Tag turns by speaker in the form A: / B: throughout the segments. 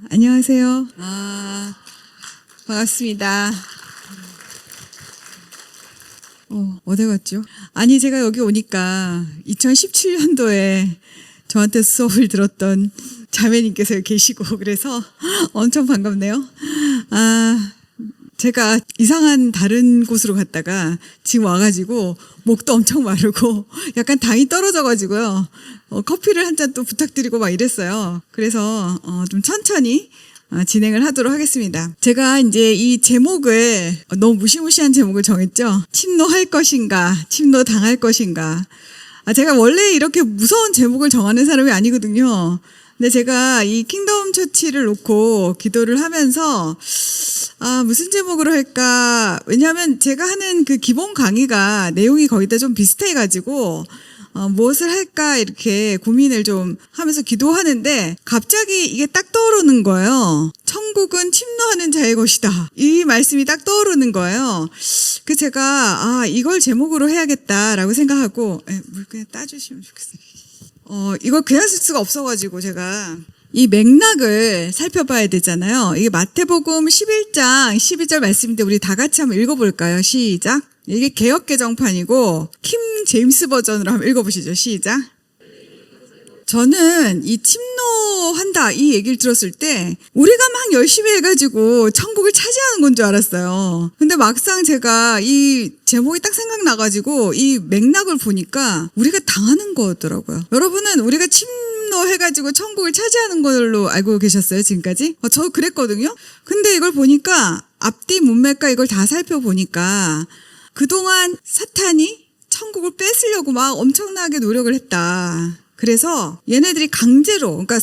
A: 안녕하세요. 반갑습니다. 어디 갔죠? 아니, 제가 여기 오니까 2017년도에 저한테 수업을 들었던 자매님께서 계시고 그래서 엄청 반갑네요. 제가 이상한 다른 곳으로 갔다가 지금 와가지고 목도 엄청 마르고 약간 당이 떨어져가지고요. 커피를 한 잔 또 부탁드리고 막 이랬어요. 그래서 좀 천천히 진행을 하도록 하겠습니다. 제가 이제 이 제목을 너무 무시무시한 제목을 정했죠. 침노할 것인가, 침노 당할 것인가. 제가 원래 이렇게 무서운 제목을 정하는 사람이 아니거든요. 근데 제가 이 킹덤 처치를 놓고 기도를 하면서 무슨 제목으로 할까? 왜냐하면 제가 하는 그 기본 강의가 내용이 거의 다 좀 비슷해가지고 무엇을 할까 이렇게 고민을 좀 하면서 기도하는데 갑자기 이게 딱 떠오르는 거예요. 천국은 침노하는 자의 것이다. 이 말씀이 딱 떠오르는 거예요. 그 제가 이걸 제목으로 해야겠다라고 생각하고 물 그냥 따주시면 좋겠어요. 이걸 그냥 쓸 수가 없어가지고 제가 이 맥락을 살펴봐야 되잖아요. 이게 마태복음 11장 12절 말씀인데 우리 다 같이 한번 읽어볼까요? 시작. 이게 개역개정판이고 킴 제임스 버전으로 한번 읽어보시죠. 시작. 저는 이 침노한다 이 얘기를 들었을 때 우리가 막 열심히 해가지고 천국을 차지하는 건 줄 알았어요. 근데 막상 제가 이 제목이 딱 생각나가지고 이 맥락을 보니까 우리가 당하는 거더라고요. 여러분은 우리가 침노해가지고 천국을 차지하는 걸로 알고 계셨어요 지금까지? 저 그랬거든요. 근데 이걸 보니까 앞뒤 문맥과 이걸 다 살펴보니까 그동안 사탄이 천국을 뺏으려고 막 엄청나게 노력을 했다. 그래서 얘네들이 강제로, 그러니까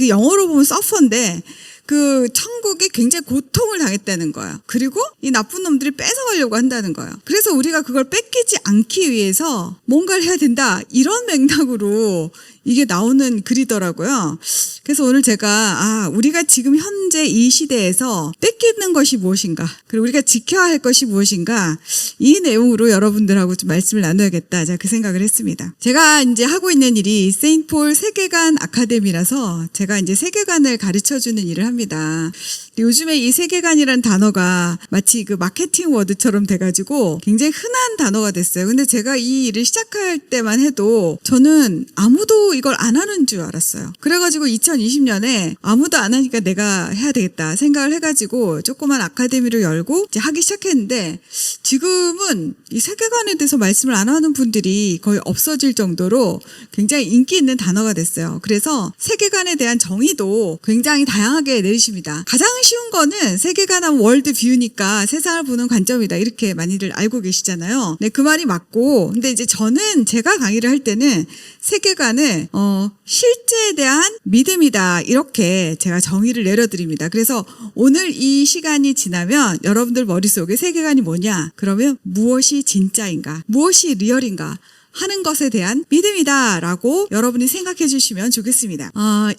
A: 영어로 보면 서퍼인데 그 천국이 굉장히 고통을 당했다는 거예요. 그리고 이 나쁜 놈들이 뺏어가려고 한다는 거예요. 그래서 우리가 그걸 뺏기지 않기 위해서 뭔가를 해야 된다. 이런 맥락으로 이게 나오는 글이더라고요. 그래서 오늘 제가 우리가 지금 현재 이 시대에서 뺏기는 것이 무엇인가, 그리고 우리가 지켜야 할 것이 무엇인가, 이 내용으로 여러분들하고 좀 말씀을 나눠야겠다. 제가 그 생각을 했습니다. 제가 이제 하고 있는 일이 세인트폴 세계관 아카데미라서 제가 이제 세계관을 가르쳐주는 일을 합니다. 요즘에 이 세계관이라는 단어가 마치 그 마케팅 워드처럼 돼가지고 굉장히 흔한 단어가 됐어요. 근데 제가 이 일을 시작할 때만 해도 저는 아무도 이걸 안 하는 줄 알았어요. 그래가지고 2020년에 아무도 안 하니까 내가 해야 되겠다 생각을 해가지고 조그만 아카데미를 열고 이제 하기 시작했는데 지금은 이 세계관에 대해서 말씀을 안 하는 분들이 거의 없어질 정도로 굉장히 인기 있는 단어가 됐어요. 그래서 세계관에 대한 정의도 굉장히 다양하게 내리십니다. 가장 쉬운 거는 세계관 하면 월드 뷰니까 세상을 보는 관점이다. 이렇게 많이들 알고 계시잖아요. 네, 그 말이 맞고, 근데 이제 저는 제가 강의를 할 때는 세계관을 실제에 대한 믿음이다. 이렇게 제가 정의를 내려드립니다. 그래서 오늘 이 시간이 지나면 여러분들 머릿속에 세계관이 뭐냐? 그러면 무엇이 진짜인가? 무엇이 리얼인가? 하는 것에 대한 믿음이다라고 여러분이 생각해 주시면 좋겠습니다.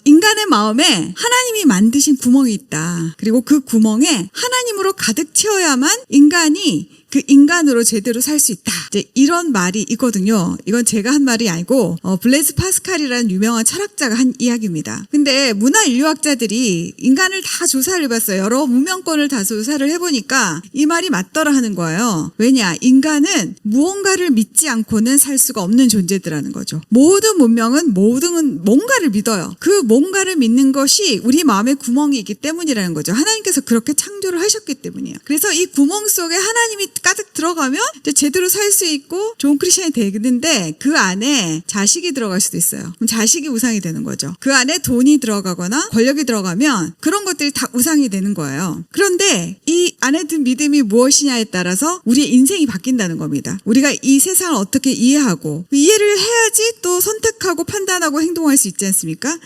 A: 인간의 마음에 하나님이 만드신 구멍이 있다. 그리고 그 구멍에 하나님으로 가득 채워야만 인간이 그 인간으로 제대로 살 수 있다. 이제 이런 말이 있거든요. 이건 제가 한 말이 아니고 블레이즈 파스칼이라는 유명한 철학자가 한 이야기입니다. 근데 문화 인류학자들이 인간을 다 조사를 해봤어요. 여러 문명권을 다 조사를 해보니까 이 말이 맞더라 하는 거예요. 왜냐? 인간은 무언가를 믿지 않고는 살 수가 없는 존재들라는 거죠. 모든 문명은 뭔가를 믿어요. 그 뭔가를 믿는 것이 우리 마음의 구멍이 있기 때문이라는 거죠. 하나님께서 그렇게 창조를 하셨기 때문이에요. 그래서 이 구멍 속에 하나님이 가득 들어가면 이제 제대로 살 수 있고 좋은 크리스천이 되는데 그 안에 자식이 들어갈 수도 있어요. 그럼 자식이 우상이 되는 거죠. 그 안에 돈이 들어가거나 권력이 들어가면 그런 것들이 다 우상이 되는 거예요. 그런데 이 안에 든 믿음이 무엇이냐에 따라서 우리의 인생이 바뀐다는 겁니다. 우리가 이 세상을 어떻게 이해하고 이해를 해야지 또 선택하고 판단하고 행동할 수 있지 않습니까?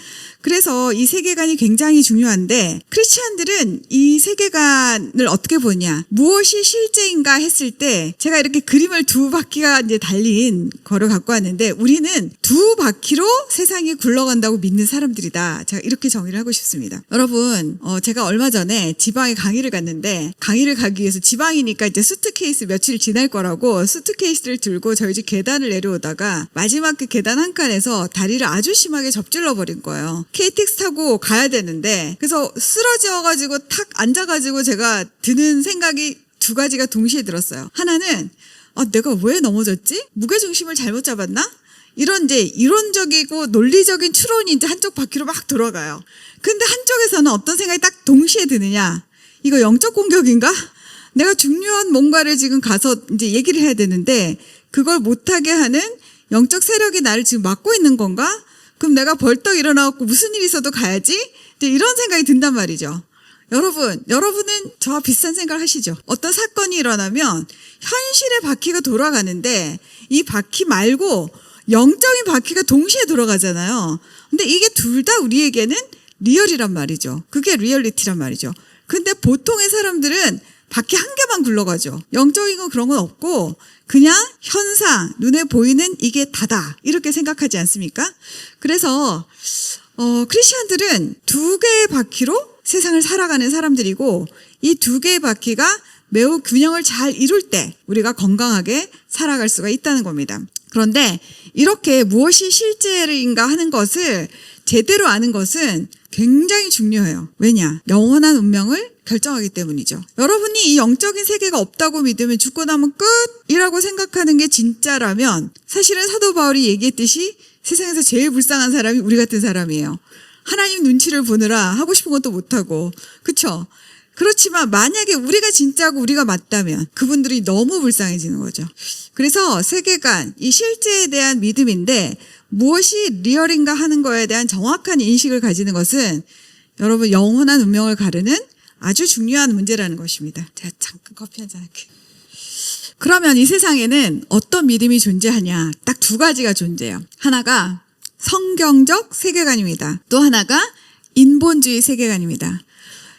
A: 그래서 이 세계관이 굉장히 중요한데 크리스찬들은 이 세계관을 어떻게 보냐, 무엇이 실제인가 했을 때 제가 이렇게 그림을 두 바퀴가 이제 달린 거를 갖고 왔는데 우리는 두 바퀴로 세상이 굴러간다고 믿는 사람들이다. 제가 이렇게 정의를 하고 싶습니다. 여러분, 제가 얼마 전에 지방에 강의를 갔는데 강의를 가기 위해서 지방이니까 이제 수트케이스 며칠 지날 거라고 수트케이스를 들고 저희 집 계단을 내려오다가 마지막 그 계단 한 칸에서 다리를 아주 심하게 접질러 버린 거예요. KTX 타고 가야 되는데 그래서 쓰러져가지고 탁 앉아가지고 제가 드는 생각이 두 가지가 동시에 들었어요. 하나는 내가 왜 넘어졌지? 무게중심을 잘못 잡았나? 이런 이제 이론적이고 논리적인 추론이 이제 한쪽 바퀴로 막 돌아가요. 근데 한쪽에서는 어떤 생각이 딱 동시에 드느냐? 이거 영적 공격인가? 내가 중요한 뭔가를 지금 가서 이제 얘기를 해야 되는데 그걸 못하게 하는 영적 세력이 나를 지금 막고 있는 건가? 그럼 내가 벌떡 일어나고 무슨 일이 있어도 가야지? 이제 이런 생각이 든단 말이죠. 여러분은 저와 비슷한 생각을 하시죠? 어떤 사건이 일어나면 현실의 바퀴가 돌아가는데 이 바퀴 말고 영적인 바퀴가 동시에 돌아가잖아요. 근데 이게 둘 다 우리에게는 리얼이란 말이죠. 그게 리얼리티란 말이죠. 근데 보통의 사람들은 바퀴 한 개만 굴러가죠. 영적인 건 그런 건 없고 그냥 현상, 눈에 보이는 이게 다다 이렇게 생각하지 않습니까? 그래서 크리스천들은 두 개의 바퀴로 세상을 살아가는 사람들이고 이 두 개의 바퀴가 매우 균형을 잘 이룰 때 우리가 건강하게 살아갈 수가 있다는 겁니다. 그런데 이렇게 무엇이 실제인가 하는 것을 제대로 아는 것은 굉장히 중요해요. 왜냐? 영원한 운명을 결정하기 때문이죠. 여러분이 이 영적인 세계가 없다고 믿으면 죽고 나면 끝이라고 생각하는 게 진짜라면 사실은 사도 바울이 얘기했듯이 세상에서 제일 불쌍한 사람이 우리 같은 사람이에요. 하나님 눈치를 보느라 하고 싶은 것도 못하고 그렇죠? 그렇지만 만약에 우리가 진짜고 우리가 맞다면 그분들이 너무 불쌍해지는 거죠. 그래서 세계관, 이 실제에 대한 믿음인데 무엇이 리얼인가 하는 거에 대한 정확한 인식을 가지는 것은 여러분 영원한 운명을 가르는 아주 중요한 문제라는 것입니다. 제가 잠깐 커피 한잔 할게요. 그러면 이 세상에는 어떤 믿음이 존재하냐? 딱 두 가지가 존재해요. 하나가 성경적 세계관입니다. 또 하나가 인본주의 세계관입니다.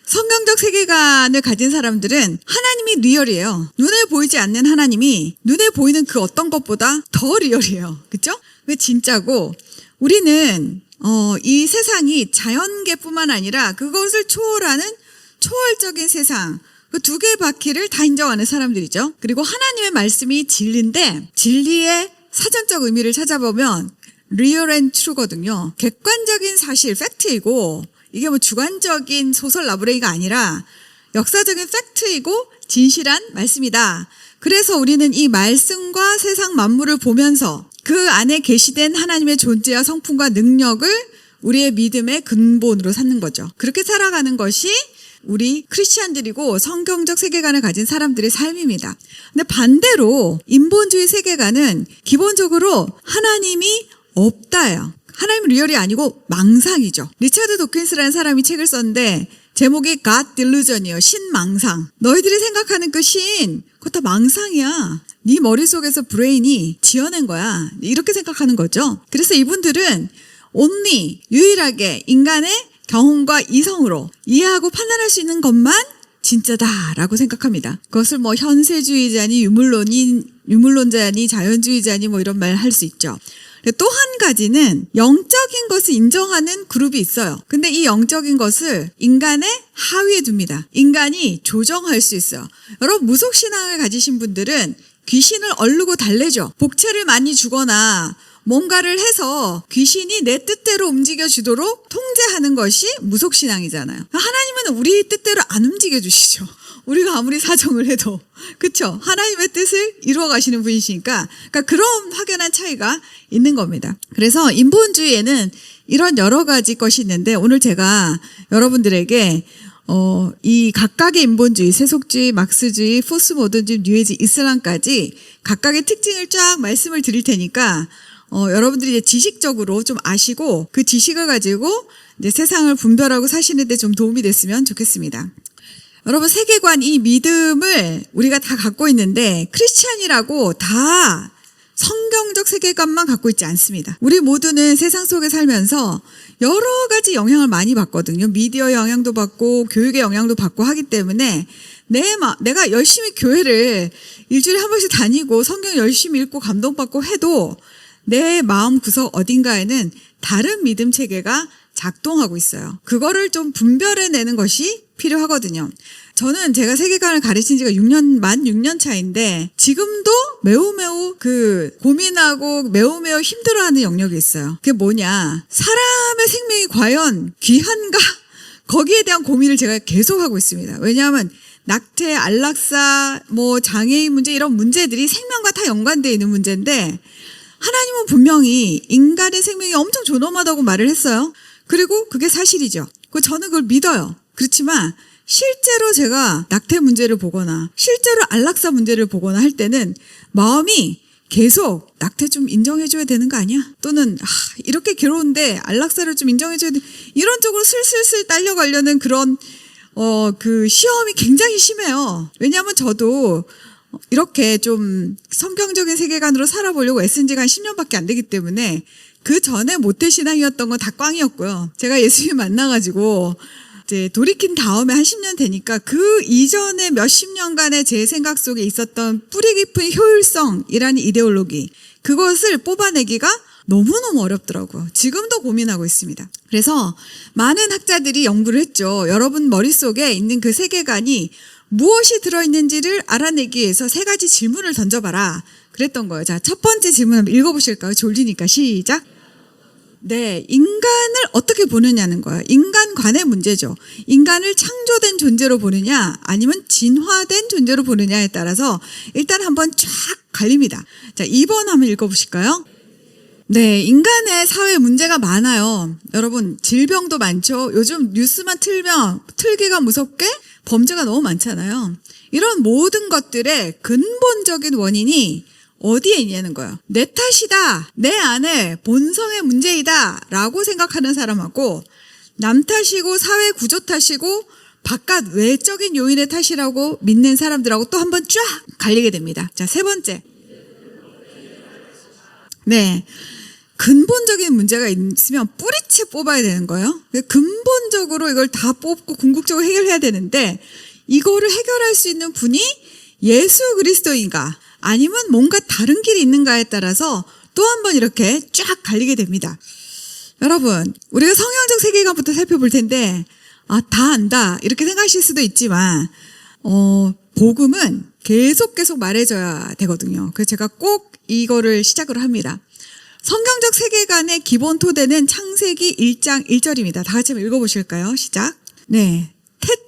A: 성경적 세계관을 가진 사람들은 하나님이 리얼이에요. 눈에 보이지 않는 하나님이 눈에 보이는 그 어떤 것보다 더 리얼이에요. 그렇죠? 그게 진짜고 우리는 이 세상이 자연계뿐만 아니라 그것을 초월하는 초월적인 세상 그 두 개의 바퀴를 다 인정하는 사람들이죠. 그리고 하나님의 말씀이 진리인데 진리의 사전적 의미를 찾아보면 real and true거든요. 객관적인 사실, 팩트이고 이게 뭐 주관적인 소설 라브레이가 아니라 역사적인 팩트이고 진실한 말씀이다. 그래서 우리는 이 말씀과 세상 만물을 보면서 그 안에 계시된 하나님의 존재와 성품과 능력을 우리의 믿음의 근본으로 삼는 거죠. 그렇게 살아가는 것이 우리 크리스찬들이고 성경적 세계관을 가진 사람들의 삶입니다. 근데 반대로 인본주의 세계관은 기본적으로 하나님이 없다예요. 하나님 리얼이 아니고 망상이죠. 리차드 도킨스라는 사람이 책을 썼는데 제목이 God Delusion이에요. 신망상. 너희들이 생각하는 그 신, 그거 다 망상이야. 네 머릿속에서 브레인이 지어낸 거야. 이렇게 생각하는 거죠. 그래서 이분들은 only 유일하게 인간의 경험과 이성으로 이해하고 판단할 수 있는 것만 진짜다라고 생각합니다. 그것을 뭐 현세주의자니 유물론자니 자연주의자니 뭐 이런 말 할 수 있죠. 또 한 가지는 영적인 것을 인정하는 그룹이 있어요. 근데 이 영적인 것을 인간의 하위에 둡니다. 인간이 조정할 수 있어요. 여러분 무속신앙을 가지신 분들은 귀신을 얼르고 달래죠. 복채를 많이 주거나 뭔가를 해서 귀신이 내 뜻대로 움직여주도록 통제하는 것이 무속신앙이잖아요. 하나님은 우리 뜻대로 안 움직여주시죠. 우리가 아무리 사정을 해도. 그렇죠? 하나님의 뜻을 이루어 가시는 분이시니까 그러니까 그런 확연한 차이가 있는 겁니다. 그래서 인본주의에는 이런 여러 가지 것이 있는데 오늘 제가 여러분들에게 이 각각의 인본주의, 세속주의, 막스주의, 포스모던주의, 뉴에이지, 이슬람까지 각각의 특징을 쫙 말씀을 드릴 테니까 여러분들이 이제 지식적으로 좀 아시고 그 지식을 가지고 이제 세상을 분별하고 사시는 데 좀 도움이 됐으면 좋겠습니다. 여러분 세계관, 이 믿음을 우리가 다 갖고 있는데 크리스찬이라고 다 성경적 세계관만 갖고 있지 않습니다. 우리 모두는 세상 속에 살면서 여러 가지 영향을 많이 받거든요. 미디어 영향도 받고 교육의 영향도 받고 하기 때문에 내가 열심히 교회를 일주일에 한 번씩 다니고 성경 열심히 읽고 감동받고 해도 내 마음 구석 어딘가에는 다른 믿음 체계가 작동하고 있어요. 그거를 좀 분별해내는 것이 필요하거든요. 저는 제가 세계관을 가르친 지가 만 6년 차인데 지금도 매우 고민하고 매우 힘들어하는 영역이 있어요. 그게 뭐냐? 사람의 생명이 과연 귀한가? 거기에 대한 고민을 제가 계속하고 있습니다. 왜냐하면 낙태, 안락사, 장애인 문제 이런 문제들이 생명과 다 연관되어 있는 문제인데 하나님은 분명히 인간의 생명이 엄청 존엄하다고 말을 했어요. 그리고 그게 사실이죠. 저는 그걸 믿어요. 그렇지만 실제로 제가 낙태 문제를 보거나 실제로 안락사 문제를 보거나 할 때는 마음이 계속 낙태 좀 인정해줘야 되는 거 아니야? 또는 이렇게 괴로운데 안락사를 좀 인정해줘야 돼. 이런 쪽으로 슬슬슬 딸려가려는 그런 그 시험이 굉장히 심해요. 왜냐하면 저도 이렇게 좀 성경적인 세계관으로 살아보려고 애쓴 지가 한 10년밖에 안 되기 때문에 그 전에 모태신앙이었던 건 다 꽝이었고요. 제가 예수님 만나가지고 이제 돌이킨 다음에 한 10년 되니까 그 이전에 몇십 년간의 제 생각 속에 있었던 뿌리 깊은 효율성이라는 이데올로기, 그것을 뽑아내기가 너무너무 어렵더라고요. 지금도 고민하고 있습니다. 그래서 많은 학자들이 연구를 했죠. 여러분 머릿속에 있는 그 세계관이 무엇이 들어있는지를 알아내기 위해서 3가지 질문을 던져봐라. 그랬던 거예요. 자, 첫 번째 질문 한번 읽어보실까요? 졸리니까 시작. 네, 인간을 어떻게 보느냐는 거예요. 인간관의 문제죠. 인간을 창조된 존재로 보느냐 아니면 진화된 존재로 보느냐에 따라서 일단 한번 쫙 갈립니다. 자, 2번 한번 읽어보실까요? 네, 인간의 사회 문제가 많아요. 여러분, 질병도 많죠. 요즘 뉴스만 틀면 틀기가 무섭게 범죄가 너무 많잖아요. 이런 모든 것들의 근본적인 원인이 어디에 있냐는 거예요. 내 탓이다. 내 안에 본성의 문제이다. 라고 생각하는 사람하고 남 탓이고 사회 구조 탓이고 바깥 외적인 요인의 탓이라고 믿는 사람들하고 또 한번 쫙 갈리게 됩니다. 자, 3번째. 네. 근본적인 문제가 있으면 뿌리채 뽑아야 되는 거예요. 근본적으로 이걸 다 뽑고 궁극적으로 해결해야 되는데 이거를 해결할 수 있는 분이 예수 그리스도인가 아니면 뭔가 다른 길이 있는가에 따라서 또 한 번 이렇게 쫙 갈리게 됩니다. 여러분, 우리가 성경적 세계관부터 살펴볼 텐데 다 안다 이렇게 생각하실 수도 있지만 복음은 계속 말해줘야 되거든요. 그래서 제가 꼭 이거를 시작으로 합니다. 성경적 세계관의 기본 토대는 창세기 1장 1절입니다. 다 같이 한번 읽어보실까요? 시작. 네,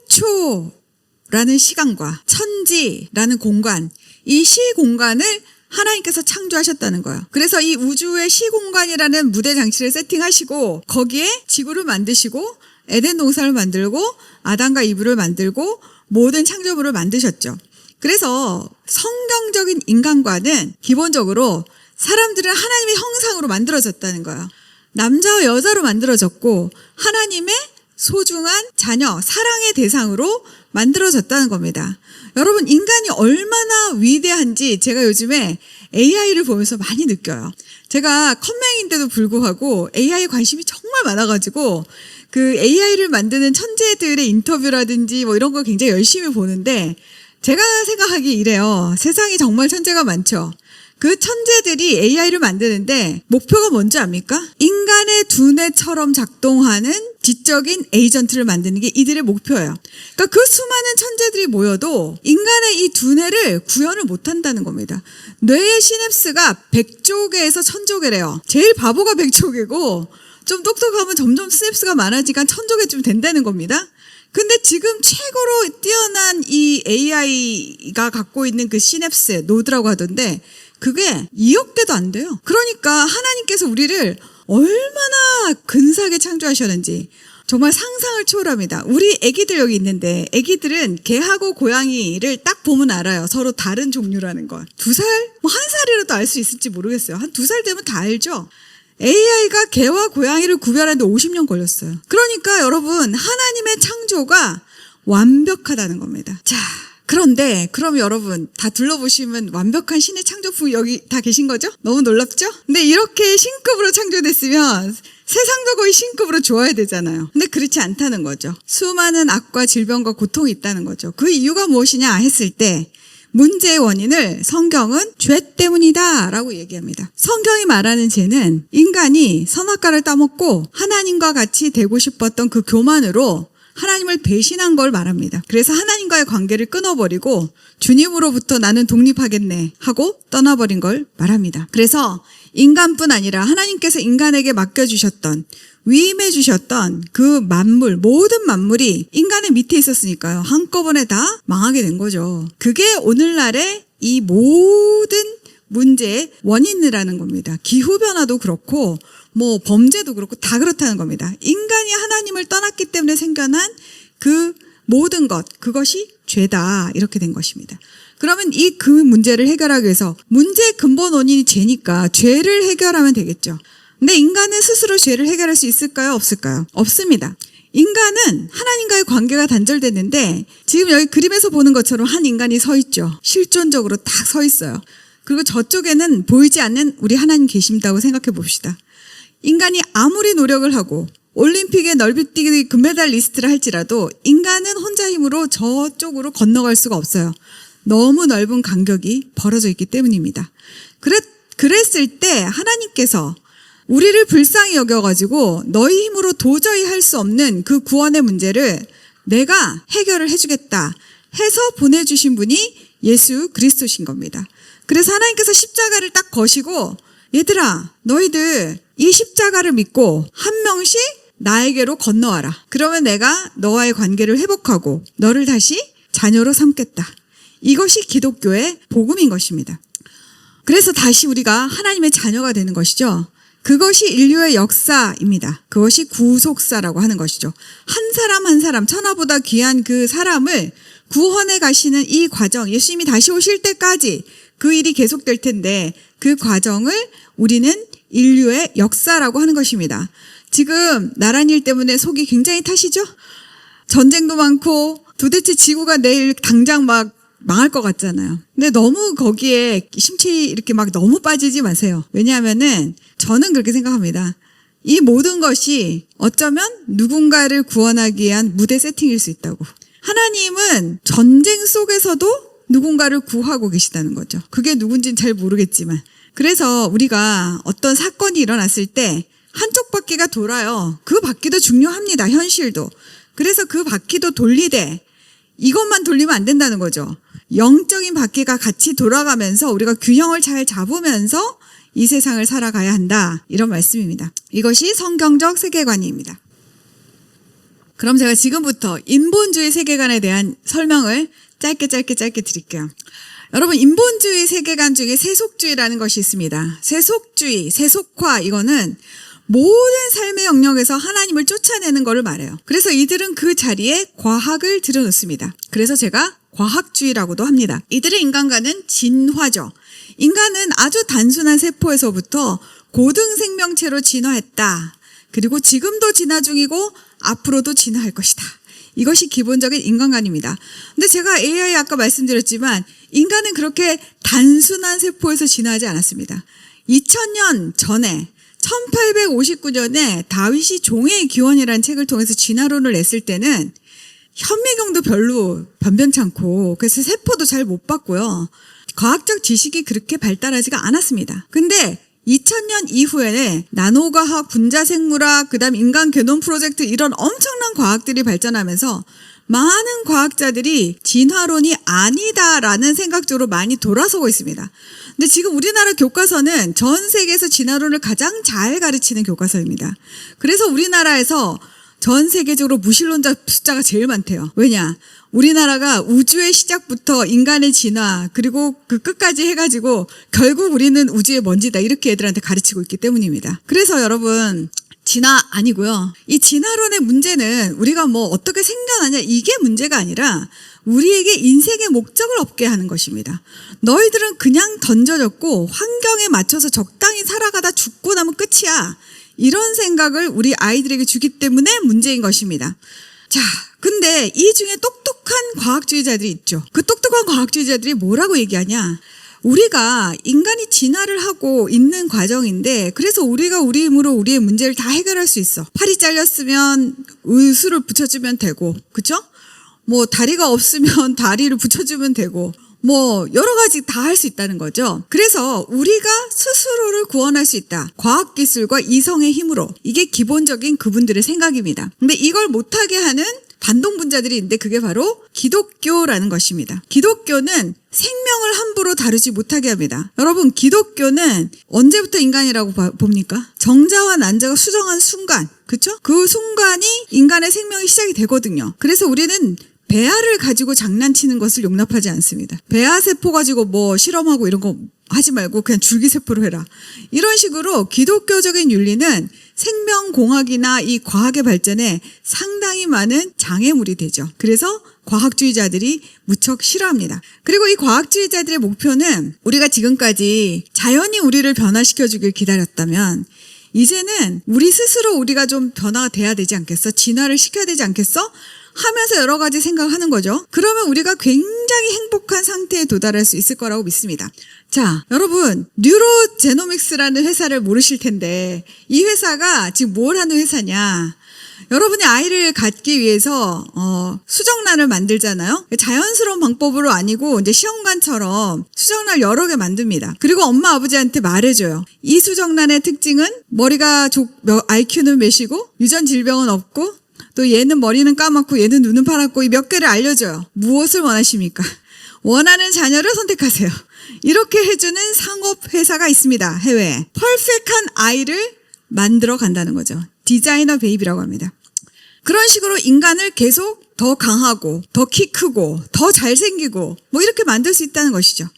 A: 태초라는 시간과 천지라는 공간, 이 시공간을 하나님께서 창조하셨다는 거예요. 그래서 이 우주의 시공간이라는 무대 장치를 세팅하시고 거기에 지구를 만드시고 에덴 동산을 만들고 아담과 이브를 만들고 모든 창조물을 만드셨죠. 그래서 성경적인 인간과는 기본적으로 사람들은 하나님의 형상으로 만들어졌다는 거예요. 남자와 여자로 만들어졌고 하나님의 소중한 자녀, 사랑의 대상으로 만들어졌다는 겁니다. 여러분, 인간이 얼마나 위대한지 제가 요즘에 AI를 보면서 많이 느껴요. 제가 컴맹인데도 불구하고 AI에 관심이 정말 많아가지고 그 AI를 만드는 천재들의 인터뷰라든지 이런 거 굉장히 열심히 보는데 제가 생각하기에 이래요. 세상에 정말 천재가 많죠. 그 천재들이 AI를 만드는데 목표가 뭔지 압니까? 인간의 두뇌처럼 작동하는 지적인 에이전트를 만드는 게 이들의 목표예요. 그러니까 그 수많은 천재들이 모여도 인간의 이 두뇌를 구현을 못한다는 겁니다. 뇌의 시냅스가 100조 개에서 1000조 개래요. 제일 바보가 100조 개고 좀 똑똑하면 점점 시냅스가 많아지니까 1000조 개쯤 된다는 겁니다. 근데 지금 최고로 뛰어난 이 AI가 갖고 있는 그 시냅스, 노드라고 하던데 그게 2억 개도 안 돼요. 그러니까 하나님께서 우리를 얼마나 근사하게 창조하셨는지 정말 상상을 초월합니다. 우리 애기들 여기 있는데 애기들은 개하고 고양이를 딱 보면 알아요. 서로 다른 종류라는 걸. 2살? 1살이라도 알 수 있을지 모르겠어요. 한 2살 되면 다 알죠. AI가 개와 고양이를 구별하는데 50년 걸렸어요. 그러니까 여러분, 하나님의 창조가 완벽하다는 겁니다. 자, 그런데 그럼 여러분 다 둘러보시면 완벽한 신의 창조품 여기 다 계신 거죠? 너무 놀랍죠? 근데 이렇게 신급으로 창조됐으면 세상도 거의 신급으로 좋아야 되잖아요. 근데 그렇지 않다는 거죠. 수많은 악과 질병과 고통이 있다는 거죠. 그 이유가 무엇이냐 했을 때 문제의 원인을 성경은 죄 때문이다 라고 얘기합니다. 성경이 말하는 죄는 인간이 선악과를 따먹고 하나님과 같이 되고 싶었던 그 교만으로 하나님을 배신한 걸 말합니다. 그래서 하나님과의 관계를 끊어버리고 주님으로부터 나는 독립하겠네 하고 떠나버린 걸 말합니다. 그래서 인간뿐 아니라 하나님께서 인간에게 맡겨주셨던, 위임해 주셨던 그 만물, 모든 만물이 인간의 밑에 있었으니까요. 한꺼번에 다 망하게 된 거죠. 그게 오늘날의 이 모든 문제의 원인이라는 겁니다. 기후변화도 그렇고 뭐 범죄도 그렇고 다 그렇다는 겁니다. 인간이 하나님을 떠났기 때문에 생겨난 그 모든 것, 그것이 죄다 이렇게 된 것입니다. 그러면 그 문제를 해결하기 위해서 문제의 근본 원인이 죄니까 죄를 해결하면 되겠죠. 근데 인간은 스스로 죄를 해결할 수 있을까요? 없을까요? 없습니다. 인간은 하나님과의 관계가 단절됐는데 지금 여기 그림에서 보는 것처럼 한 인간이 서 있죠. 실존적으로 딱 서 있어요. 그리고 저쪽에는 보이지 않는 우리 하나님 계신다고 생각해 봅시다. 인간이 아무리 노력을 하고 올림픽의 넓이뛰기 금메달리스트를 할지라도 인간은 혼자 힘으로 저쪽으로 건너갈 수가 없어요. 너무 넓은 간격이 벌어져 있기 때문입니다. 그랬을 때 하나님께서 우리를 불쌍히 여겨가지고 너희 힘으로 도저히 할 수 없는 그 구원의 문제를 내가 해결을 해주겠다 해서 보내주신 분이 예수 그리스도신 겁니다. 그래서 하나님께서 십자가를 딱 거시고 얘들아 너희들 이 십자가를 믿고 한 명씩 나에게로 건너와라. 그러면 내가 너와의 관계를 회복하고 너를 다시 자녀로 삼겠다. 이것이 기독교의 복음인 것입니다. 그래서 다시 우리가 하나님의 자녀가 되는 것이죠. 그것이 인류의 역사입니다. 그것이 구속사라고 하는 것이죠. 한 사람 한 사람 천하보다 귀한 그 사람을 구원해 가시는 이 과정, 예수님이 다시 오실 때까지 그 일이 계속될 텐데 그 과정을 우리는 인류의 역사라고 하는 것입니다. 지금 나란 일 때문에 속이 굉장히 타시죠? 전쟁도 많고 도대체 지구가 내일 당장 막 망할 것 같잖아요. 근데 너무 거기에 심취 이렇게 막 너무 빠지지 마세요. 왜냐하면은 저는 그렇게 생각합니다. 이 모든 것이 어쩌면 누군가를 구원하기 위한 무대 세팅일 수 있다고. 하나님은 전쟁 속에서도 누군가를 구하고 계시다는 거죠. 그게 누군지는 잘 모르겠지만. 그래서 우리가 어떤 사건이 일어났을 때 한쪽 바퀴가 돌아요. 그 바퀴도 중요합니다. 현실도. 그래서 그 바퀴도 돌리되 이것만 돌리면 안 된다는 거죠. 영적인 바퀴가 같이 돌아가면서 우리가 균형을 잘 잡으면서 이 세상을 살아가야 한다. 이런 말씀입니다. 이것이 성경적 세계관입니다. 그럼 제가 지금부터 인본주의 세계관에 대한 설명을 짧게 드릴게요. 여러분 인본주의 세계관 중에 세속주의라는 것이 있습니다. 세속주의, 세속화 이거는 모든 삶의 영역에서 하나님을 쫓아내는 것을 말해요. 그래서 이들은 그 자리에 과학을 들여놓습니다. 그래서 제가 과학주의라고도 합니다. 이들의 인간과는 진화죠. 인간은 아주 단순한 세포에서부터 고등 생명체로 진화했다. 그리고 지금도 진화 중이고 앞으로도 진화할 것이다. 이것이 기본적인 인간관입니다. 근데 제가 AI 아까 말씀드렸지만 인간은 그렇게 단순한 세포에서 진화하지 않았습니다. 2000년 전에 1859년에 다윗이 종의 기원이라는 책을 통해서 진화론을 냈을 때는 현미경도 별로 변변찮고 그래서 세포도 잘 못 봤고요. 과학적 지식이 그렇게 발달하지가 않았습니다. 근데 2000년 이후에는 나노과학, 분자생물학, 그다음 인간 게놈 프로젝트 이런 엄청난 과학들이 발전하면서 많은 과학자들이 진화론이 아니다라는 생각 쪽으로 많이 돌아서고 있습니다. 근데 지금 우리나라 교과서는 전 세계에서 진화론을 가장 잘 가르치는 교과서입니다. 그래서 우리나라에서 전 세계적으로 무신론자 숫자가 제일 많대요. 왜냐? 우리나라가 우주의 시작부터 인간의 진화 그리고 그 끝까지 해가지고 결국 우리는 우주의 먼지다 이렇게 애들한테 가르치고 있기 때문입니다. 그래서 여러분 진화 아니고요. 이 진화론의 문제는 우리가 뭐 어떻게 생겨나냐 이게 문제가 아니라 우리에게 인생의 목적을 없게 하는 것입니다. 너희들은 그냥 던져졌고 환경에 맞춰서 적당히 살아가다 죽고 나면 끝이야. 이런 생각을 우리 아이들에게 주기 때문에 문제인 것입니다. 자, 근데 이 중에 똑똑한 과학주의자들이 있죠. 그 똑똑한 과학주의자들이 뭐라고 얘기하냐? 우리가 인간이 진화를 하고 있는 과정인데 그래서 우리가 우리 힘으로 우리의 문제를 다 해결할 수 있어. 팔이 잘렸으면 의수를 붙여주면 되고, 그쵸? 뭐 다리가 없으면 다리를 붙여주면 되고 뭐 여러 가지 다 할 수 있다는 거죠. 그래서 우리가 스스로를 구원할 수 있다. 과학기술과 이성의 힘으로. 이게 기본적인 그분들의 생각입니다. 근데 이걸 못하게 하는 반동분자들이 있는데 그게 바로 기독교라는 것입니다. 기독교는 생명을 함부로 다루지 못하게 합니다. 여러분, 기독교는 언제부터 인간이라고 봅니까? 정자와 난자가 수정한 순간, 그렇죠? 그 순간이 인간의 생명이 시작이 되거든요. 그래서 우리는 배아를 가지고 장난치는 것을 용납하지 않습니다. 배아 세포 가지고 뭐 실험하고 이런 거 하지 말고 그냥 줄기세포로 해라. 이런 식으로 기독교적인 윤리는 생명공학이나 이 과학의 발전에 상당히 많은 장애물이 되죠. 그래서 과학주의자들이 무척 싫어합니다. 그리고 이 과학주의자들의 목표는 우리가 지금까지 자연이 우리를 변화시켜주길 기다렸다면 이제는 우리 스스로 우리가 좀 변화가 돼야 되지 않겠어? 진화를 시켜야 되지 않겠어? 하면서 여러 가지 생각을 하는 거죠. 그러면 우리가 굉장히 행복한 상태에 도달할 수 있을 거라고 믿습니다. 자, 여러분, 뉴로제노믹스라는 회사를 모르실 텐데 이 회사가 지금 뭘 하는 회사냐? 여러분이 아이를 갖기 위해서 수정란을 만들잖아요. 자연스러운 방법으로 아니고 이제 시험관처럼 수정란 여러 개 만듭니다. 그리고 엄마 아버지한테 말해줘요. 이 수정란의 특징은 머리가 IQ는 몇이고 유전 질병은 없고 또 얘는 머리는 까맣고 얘는 눈은 파랗고 이 몇 개를 알려줘요. 무엇을 원하십니까? 원하는 자녀를 선택하세요. 이렇게 해주는 상업회사가 있습니다. 해외에. 퍼펙트한 아이를 만들어 간다는 거죠. 디자이너 베이비라고 합니다. 그런 식으로 인간을 계속 더 강하고 더 키 크고 더 잘생기고 뭐 이렇게 만들 수 있다는 것이죠.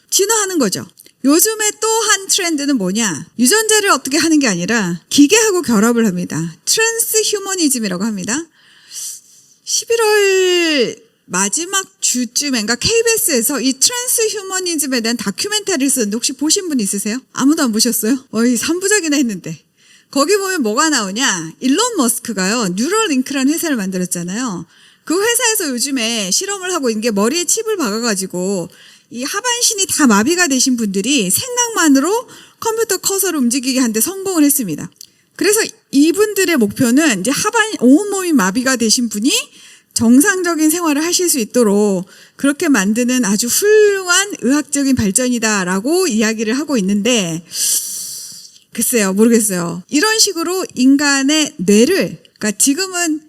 A: 진화하는 거죠. 요즘에 또 한 트렌드는 뭐냐? 유전자를 어떻게 하는 게 아니라 기계하고 결합을 합니다. 트랜스 휴머니즘이라고 합니다. 11월 마지막 주쯤인가 KBS에서 이 트랜스 휴머니즘에 대한 다큐멘터리를 썼는데 혹시 보신 분 있으세요? 아무도 안 보셨어요? 3부작이나 했는데. 거기 보면 뭐가 나오냐? 일론 머스크가요, 뉴럴링크라는 회사를 만들었잖아요. 그 회사에서 요즘에 실험을 하고 있는 게 머리에 칩을 박아가지고 이 하반신이 다 마비가 되신 분들이 생각만으로 컴퓨터 커서를 움직이게 하는데 성공을 했습니다. 그래서 이분들의 목표는 이제 온몸이 마비가 되신 분이 정상적인 생활을 하실 수 있도록 그렇게 만드는 아주 훌륭한 의학적인 발전이다라고 이야기를 하고 있는데 글쎄요, 모르겠어요. 이런 식으로 인간의 뇌를, 그러니까 지금은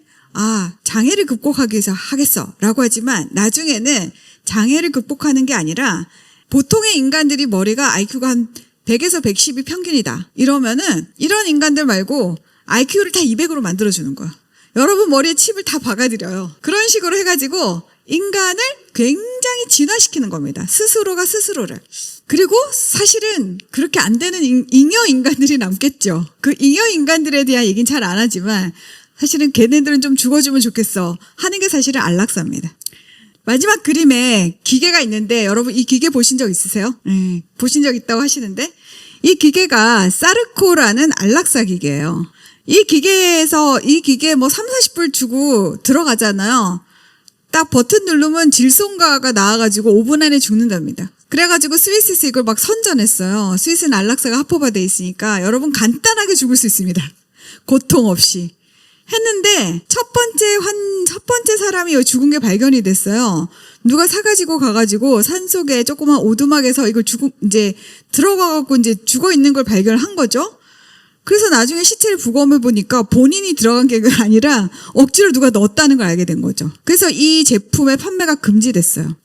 A: 장애를 극복하기 위해서 하겠어라고 하지만 나중에는 장애를 극복하는 게 아니라 보통의 인간들이 머리가 IQ가 한 100에서 110이 평균이다. 이러면은 이런 인간들 말고 IQ를 다 200으로 만들어주는 거야. 여러분 머리에 칩을 다 박아드려요. 그런 식으로 해가지고 인간을 굉장히 진화시키는 겁니다. 스스로가 스스로를. 그리고 사실은 그렇게 안 되는 잉여 인간들이 남겠죠. 그 잉여 인간들에 대한 얘기는 잘 안 하지만 사실은 걔네들은 좀 죽어주면 좋겠어 하는 게 사실은 안락사입니다. 마지막 그림에 기계가 있는데 여러분 이 기계 보신 적 있으세요? 네, 보신 적 있다고 하시는데 이 기계가 사르코라는 안락사 기계예요. 이 기계에 뭐 3, 40불 주고 들어가잖아요. 딱 버튼 누르면 질송가가 나와가지고 5분 안에 죽는답니다. 그래가지고 스위스에서 이걸 막 선전했어요. 스위스는 안락사가 합법화돼 있으니까 여러분 간단하게 죽을 수 있습니다. 고통 없이. 했는데 첫 번째 사람이 죽은 게 발견이 됐어요. 누가 사가지고 가가지고 산속에 조그만 오두막에서 이걸 이제 들어가갖고 이제 죽어 있는 걸 발견한 거죠. 그래서 나중에 시체를 부검해 보니까 본인이 들어간 게 아니라 억지로 누가 넣었다는 걸 알게 된 거죠. 그래서 이 제품의 판매가 금지됐어요.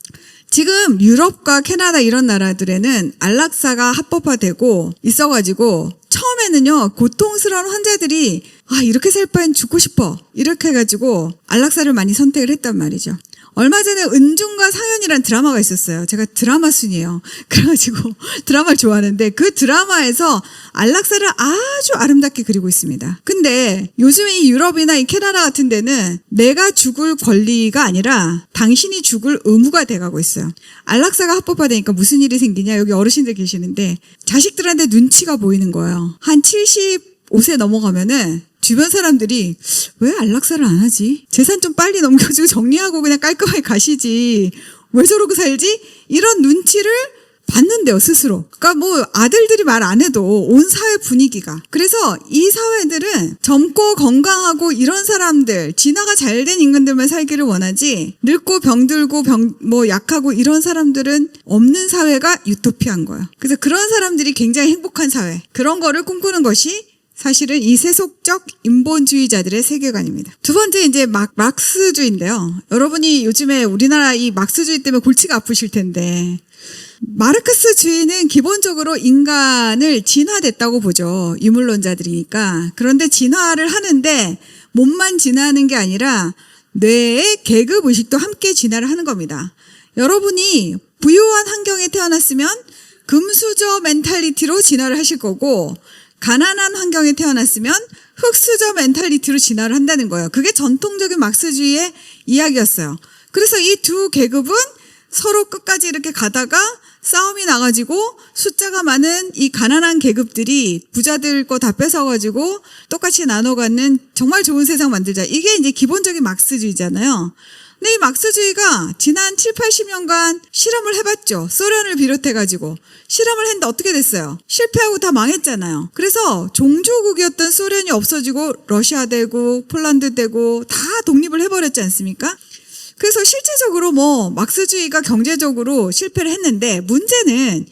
A: 지금 유럽과 캐나다 이런 나라들에는 안락사가 합법화되고 있어가지고 처음에는요 고통스러운 환자들이 이렇게 살 바엔 죽고 싶어 이렇게 해가지고 안락사를 많이 선택을 했단 말이죠. 얼마 전에 은중과 상현이라는 드라마가 있었어요. 제가 드라마 순이에요. 그래가지고 드라마를 좋아하는데 그 드라마에서 안락사를 아주 아름답게 그리고 있습니다. 근데 요즘에 이 유럽이나 이 캐나다 같은 데는 내가 죽을 권리가 아니라 당신이 죽을 의무가 돼가고 있어요. 안락사가 합법화되니까 무슨 일이 생기냐, 여기 어르신들 계시는데 자식들한테 눈치가 보이는 거예요. 한 75세 넘어가면은 주변 사람들이 왜 안락사를 안 하지? 재산 좀 빨리 넘겨주고 정리하고 그냥 깔끔하게 가시지. 왜 저러고 살지? 이런 눈치를 받는데요, 스스로. 그러니까 뭐 아들들이 말 안 해도 온 사회 분위기가. 그래서 이 사회들은 젊고 건강하고 이런 사람들, 진화가 잘 된 인간들만 살기를 원하지 늙고 병들고 뭐 약하고 이런 사람들은 없는 사회가 유토피아인 거예요. 그래서 그런 사람들이 굉장히 행복한 사회, 그런 거를 꿈꾸는 것이 사실은 이 세속적 인본주의자들의 세계관입니다. 두 번째 이제 막스주의인데요. 여러분이 요즘에 우리나라 이 막스주의 때문에 골치가 아프실 텐데 마르크스주의는 기본적으로 인간을 진화됐다고 보죠. 유물론자들이니까. 그런데 진화를 하는데 몸만 진화하는 게 아니라 뇌의 계급 의식도 함께 진화를 하는 겁니다. 여러분이 부유한 환경에 태어났으면 금수저 멘탈리티로 진화를 하실 거고 가난한 환경에 태어났으면 흙수저 멘탈리티로 진화를 한다는 거예요. 그게 전통적인 막스주의의 이야기였어요. 그래서 이 두 계급은 서로 끝까지 이렇게 가다가 싸움이 나가지고 숫자가 많은 이 가난한 계급들이 부자들 거 다 뺏어가지고 똑같이 나눠 갖는 정말 좋은 세상 만들자. 이게 이제 기본적인 막스주의잖아요. 근데 이 막스주의가 지난 7, 80년간 실험을 해봤죠. 소련을 비롯해가지고. 실험을 했는데 어떻게 됐어요? 실패하고 다 망했잖아요. 그래서 종주국이었던 소련이 없어지고 러시아 되고 폴란드 되고 다 독립을 해버렸지 않습니까? 그래서 실제적으로 막스주의가 경제적으로 실패를 했는데 문제는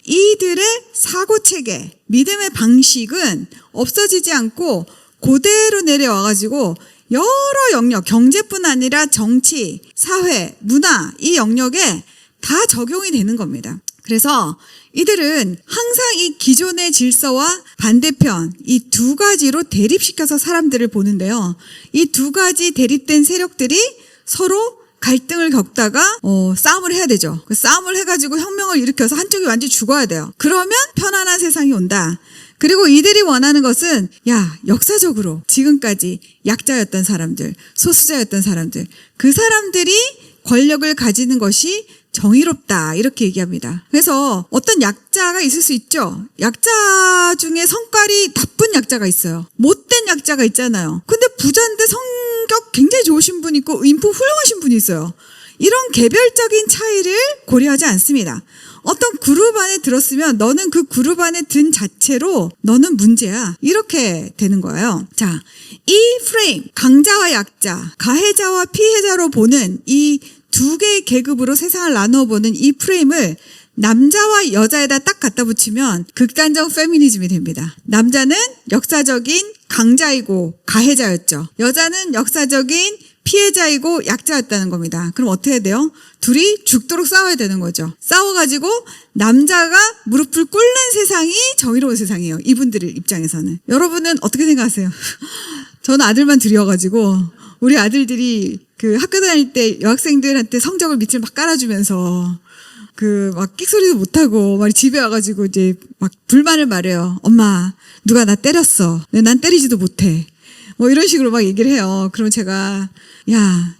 A: 이들의 사고체계, 믿음의 방식은 없어지지 않고 그대로 내려와가지고 여러 영역, 경제뿐 아니라 정치, 사회, 문화 이 영역에 다 적용이 되는 겁니다. 그래서 이들은 항상 이 기존의 질서와 반대편 이 두 가지로 대립시켜서 사람들을 보는데요. 이 두 가지 대립된 세력들이 서로 갈등을 겪다가 싸움을 해야 되죠. 싸움을 해가지고 혁명을 일으켜서 한쪽이 완전히 죽어야 돼요. 그러면 편안한 세상이 온다. 그리고 이들이 원하는 것은 역사적으로 지금까지 약자였던 사람들, 소수자였던 사람들, 그 사람들이 권력을 가지는 것이 정의롭다 이렇게 얘기합니다. 그래서 어떤 약자가 있을 수 있죠. 약자 중에 성깔이 나쁜 약자가 있어요. 못된 약자가 있잖아요. 근데 부자인데 성격 굉장히 좋으신 분 있고 인품 훌륭하신 분이 있어요. 이런 개별적인 차이를 고려하지 않습니다. 어떤 그룹 안에 들었으면 너는 그 그룹 안에 든 자체로 너는 문제야. 이렇게 되는 거예요. 자, 이 프레임, 강자와 약자, 가해자와 피해자로 보는 이 두 개의 계급으로 세상을 나눠보는 이 프레임을 남자와 여자에다 딱 갖다 붙이면 극단적 페미니즘이 됩니다. 남자는 역사적인 강자이고 가해자였죠. 여자는 역사적인 피해자이고 약자였다는 겁니다. 그럼 어떻게 해야 돼요? 둘이 죽도록 싸워야 되는 거죠. 싸워가지고 남자가 무릎을 꿇는 세상이 정의로운 세상이에요. 이분들 입장에서는. 여러분은 어떻게 생각하세요? 저는 아들만 둘이어가지고 우리 아들들이 그 학교 다닐 때 여학생들한테 성적을 밑을 막 깔아주면서 막 끽소리도 못하고 막 집에 와가지고 이제 막 불만을 말해요. 엄마, 누가 나 때렸어. 난 때리지도 못해. 이런 식으로 막 얘기를 해요. 그러면 제가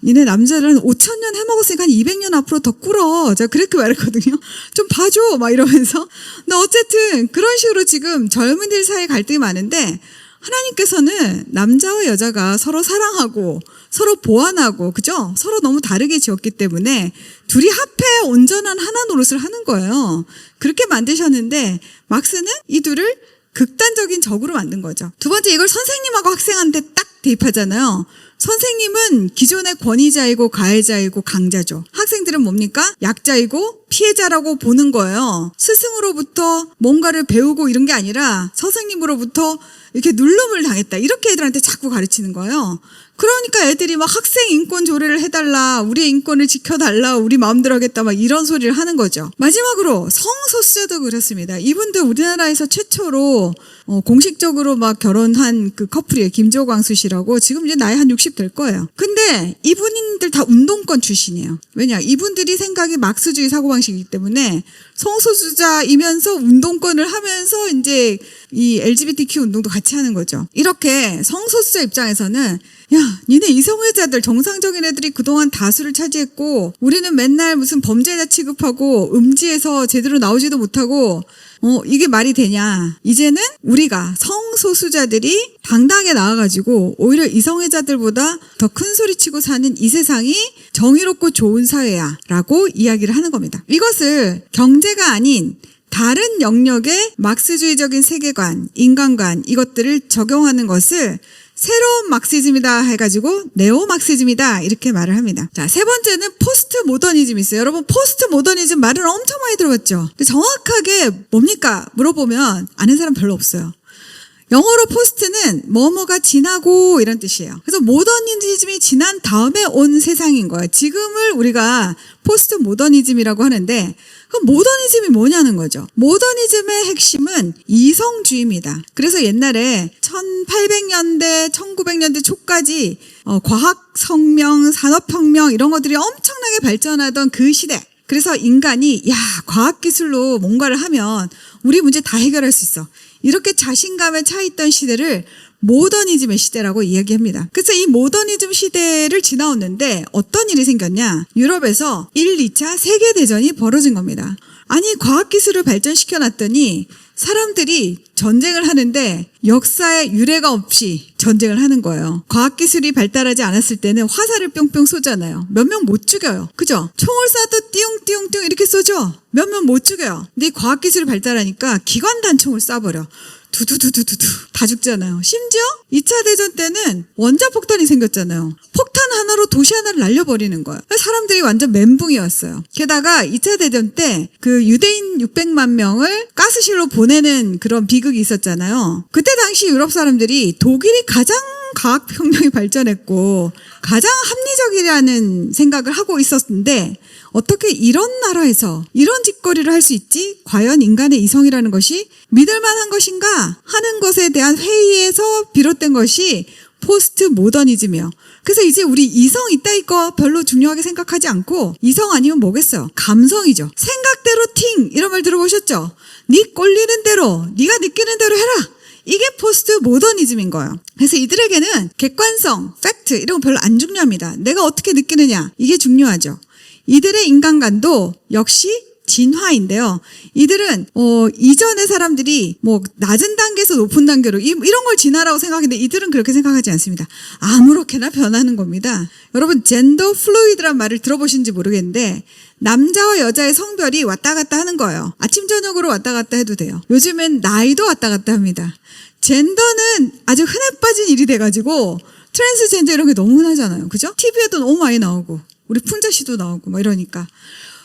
A: 니네 남자들은 5,000년 해먹었으니까 한 200년 앞으로 더 꿇어. 제가 그렇게 말했거든요. 좀 봐줘. 막 이러면서. 근데 어쨌든 그런 식으로 지금 젊은이들 사이에 갈등이 많은데 하나님께서는 남자와 여자가 서로 사랑하고 서로 보완하고 그죠? 서로 너무 다르게 지었기 때문에 둘이 합해 온전한 하나 노릇을 하는 거예요. 그렇게 만드셨는데 막스는 이 둘을 극단적인 적으로 만든 거죠. 두 번째, 이걸 선생님하고 학생한테 딱 대입하잖아요. 선생님은 기존의 권위자이고 가해자이고 강자죠. 학생들은 뭡니까? 약자이고 피해자라고 보는 거예요. 스승으로부터 뭔가를 배우고 이런 게 아니라 선생님으로부터 이렇게 눌름을 당했다. 이렇게 애들한테 자꾸 가르치는 거예요. 그러니까 애들이 막 학생 인권 조례를 해달라, 우리의 인권을 지켜달라, 우리 마음대로 하겠다, 막 이런 소리를 하는 거죠. 마지막으로 성소수자도 그렇습니다. 이분들 우리나라에서 최초로 공식적으로 막 결혼한 그 커플이에요. 김조광수 씨라고. 지금 이제 나이 한 60 될 거예요. 근데 이분들 다 운동권 출신이에요. 왜냐? 이분들이 생각이 막스주의 사고방식이기 때문에 성소수자이면서 운동권을 하면서 이제 이 LGBTQ 운동도 같이 하는 거죠. 이렇게 성소수자 입장에서는 니네 이성애자들 정상적인 애들이 그동안 다수를 차지했고 우리는 맨날 무슨 범죄자 취급하고 음지에서 제대로 나오지도 못하고 이게 말이 되냐. 이제는 우리가 성소수자들이 당당하게 나와가지고 오히려 이성애자들보다 더 큰 소리치고 사는 이 세상이 정의롭고 좋은 사회야 라고 이야기를 하는 겁니다. 이것을 경제가 아닌 다른 영역의 막스주의적인 세계관, 인간관 이것들을 적용하는 것을 새로운 막시즘이다 해가지고 네오막시즘이다 이렇게 말을 합니다. 자, 세 번째는 포스트 모더니즘이 있어요. 여러분 포스트 모더니즘 말을 엄청 많이 들어봤죠. 근데 정확하게 뭡니까? 물어보면 아는 사람 별로 없어요. 영어로 포스트는 뭐뭐가 지나고 이런 뜻이에요. 그래서 모더니즘이 지난 다음에 온 세상인 거예요. 지금을 우리가 포스트 모더니즘이라고 하는데 그럼 모더니즘이 뭐냐는 거죠. 모더니즘의 핵심은 이성주의입니다. 그래서 옛날에 1800년대, 1900년대 초까지 과학혁명, 산업혁명 이런 것들이 엄청나게 발전하던 그 시대. 그래서 인간이 과학기술로 뭔가를 하면 우리 문제 다 해결할 수 있어. 이렇게 자신감에 차 있던 시대를 모더니즘의 시대라고 이야기합니다. 그래서 이 모더니즘 시대를 지나왔는데 어떤 일이 생겼냐? 유럽에서 1, 2차 세계대전이 벌어진 겁니다. 아니 과학기술을 발전시켜 놨더니 사람들이 전쟁을 하는데 역사에 유례가 없이 전쟁을 하는 거예요. 과학기술이 발달하지 않았을 때는 화살을 뿅뿅 쏘잖아요. 몇 명 못 죽여요. 그죠? 총을 쏴도 띠용띠용띠용 이렇게 쏘죠? 몇 명 못 죽여요. 근데 이 과학기술이 발달하니까 기관단총을 쏴버려. 두두두두두두 다 죽잖아요. 심지어 2차 대전 때는 원자폭탄이 생겼잖아요. 폭탄 하나로 도시 하나를 날려버리는 거예요. 사람들이 완전 멘붕이었어요. 게다가 2차 대전 때 그 유대인 600만 명을 가스실로 보내는 그런 비극이 있었잖아요. 그때 당시 유럽 사람들이 독일이 가장 과학혁명이 발전했고 가장 합리적이라는 생각을 하고 있었는데 어떻게 이런 나라에서 이런 짓거리를 할 수 있지? 과연 인간의 이성이라는 것이 믿을만한 것인가? 하는 것에 대한 회의에서 비롯된 것이 포스트 모더니즘이요. 그래서 이제 우리 이성 이따위 거 별로 중요하게 생각하지 않고 이성 아니면 뭐겠어요? 감성이죠. 생각대로 팅 이런 말 들어보셨죠? 네 꼴리는 대로 네가 느끼는 대로 해라. 이게 포스트 모더니즘인 거예요. 그래서 이들에게는 객관성, 팩트 이런 거 별로 안 중요합니다. 내가 어떻게 느끼느냐 이게 중요하죠. 이들의 인간관도 역시 진화인데요. 이들은 이전의 사람들이 뭐 낮은 단계에서 높은 단계로 이런 걸 진화라고 생각했는데 이들은 그렇게 생각하지 않습니다. 아무렇게나 변하는 겁니다. 여러분 젠더 플루이드란 말을 들어보신지 모르겠는데 남자와 여자의 성별이 왔다 갔다 하는 거예요. 아침 저녁으로 왔다 갔다 해도 돼요. 요즘엔 나이도 왔다 갔다 합니다. 젠더는 아주 흔해 빠진 일이 돼가지고 트랜스젠더 이런 게 너무 흔하잖아요. 그죠? TV에도 너무 많이 나오고 우리 풍자 씨도 나오고 막 이러니까.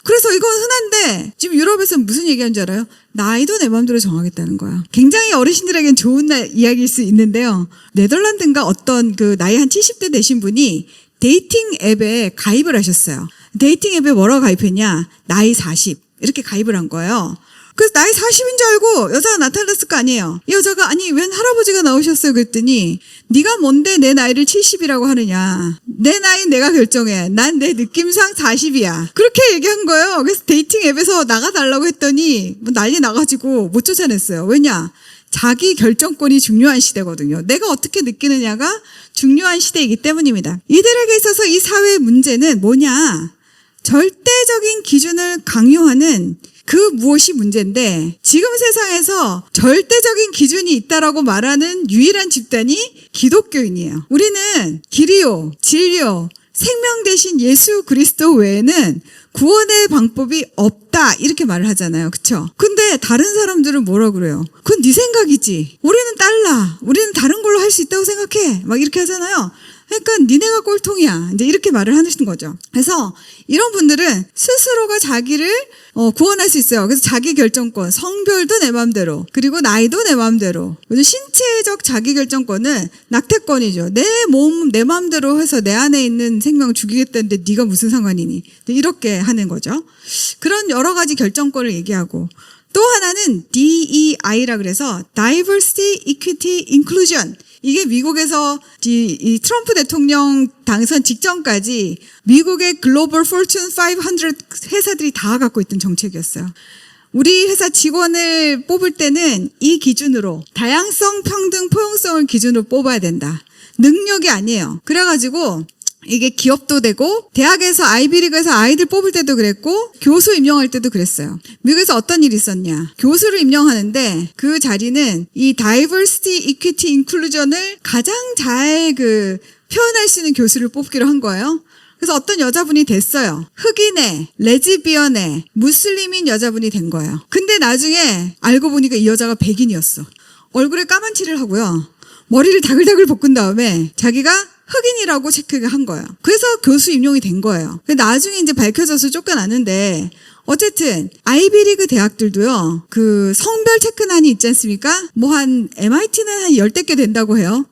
A: 그래서 이건 흔한데 지금 유럽에서는 무슨 얘기하는 줄 알아요? 나이도 내 마음대로 정하겠다는 거야. 굉장히 어르신들에겐 좋은 이야기일 수 있는데요. 네덜란드인가 어떤 그 나이 한 70대 되신 분이 데이팅 앱에 가입을 하셨어요. 데이팅 앱에 뭐라고 가입했냐? 나이 40 이렇게 가입을 한 거예요. 그래서 나이 40인 줄 알고 여자가 나타났을 거 아니에요. 이 여자가 아니 웬 할아버지가 나오셨어요 그랬더니 네가 뭔데 내 나이를 70이라고 하느냐. 내 나이 내가 결정해. 난 내 느낌상 40이야. 그렇게 얘기한 거예요. 그래서 데이팅 앱에서 나가달라고 했더니 뭐 난리 나가지고 못 쫓아냈어요. 왜냐? 자기 결정권이 중요한 시대거든요. 내가 어떻게 느끼느냐가 중요한 시대이기 때문입니다. 이들에게 있어서 이 사회의 문제는 뭐냐? 절대적인 기준을 강요하는 그 무엇이 문제인데 지금 세상에서 절대적인 기준이 있다라고 말하는 유일한 집단이 기독교인이에요. 우리는 길이요, 진리요, 생명 대신 예수 그리스도 외에는 구원의 방법이 없다 이렇게 말을 하잖아요. 그렇죠? 근데 다른 사람들은 뭐라 그래요? 그건 네 생각이지. 우리는 달라. 우리는 다른 걸로 할 수 있다고 생각해. 막 이렇게 하잖아요. 그러니까 니네가 꼴통이야. 이제 이렇게 말을 하는 거죠. 그래서 이런 분들은 스스로가 자기를 구원할 수 있어요. 그래서 자기 결정권, 성별도 내 마음대로, 그리고 나이도 내 마음대로. 신체적 자기 결정권은 낙태권이죠. 내 몸, 내 마음대로 해서 내 안에 있는 생명을 죽이겠다는데 네가 무슨 상관이니? 이렇게 하는 거죠. 그런 여러 가지 결정권을 얘기하고 또 하나는 DEI라 그래서 Diversity, Equity, Inclusion. 이게 미국에서 이 트럼프 대통령 당선 직전까지 미국의 글로벌 포춘 500 회사들이 다 갖고 있던 정책이었어요. 우리 회사 직원을 뽑을 때는 이 기준으로 다양성, 평등, 포용성을 기준으로 뽑아야 된다. 능력이 아니에요. 그래가지고 이게 기업도 되고 대학에서 아이비리그에서 아이들 뽑을 때도 그랬고 교수 임명할 때도 그랬어요. 미국에서 어떤 일이 있었냐. 교수를 임명하는데 그 자리는 이 다이버시티, 이퀴티, 인클루전을 가장 잘 표현할 수 있는 교수를 뽑기로 한 거예요. 그래서 어떤 여자분이 됐어요. 흑인애, 레즈비언애, 무슬림인 여자분이 된 거예요. 근데 나중에 알고 보니까 이 여자가 백인이었어. 얼굴에 까만 칠을 하고요. 머리를 다글다글 볶은 다음에 자기가 흑인이라고 체크를 한 거예요. 그래서 교수 임용이 된 거예요. 나중에 이제 밝혀져서 쫓겨나는데 어쨌든 아이비리그 대학들도요. 그 성별 체크난이 있지 않습니까? 뭐 한 MIT는 한 10대 개 된다고 해요.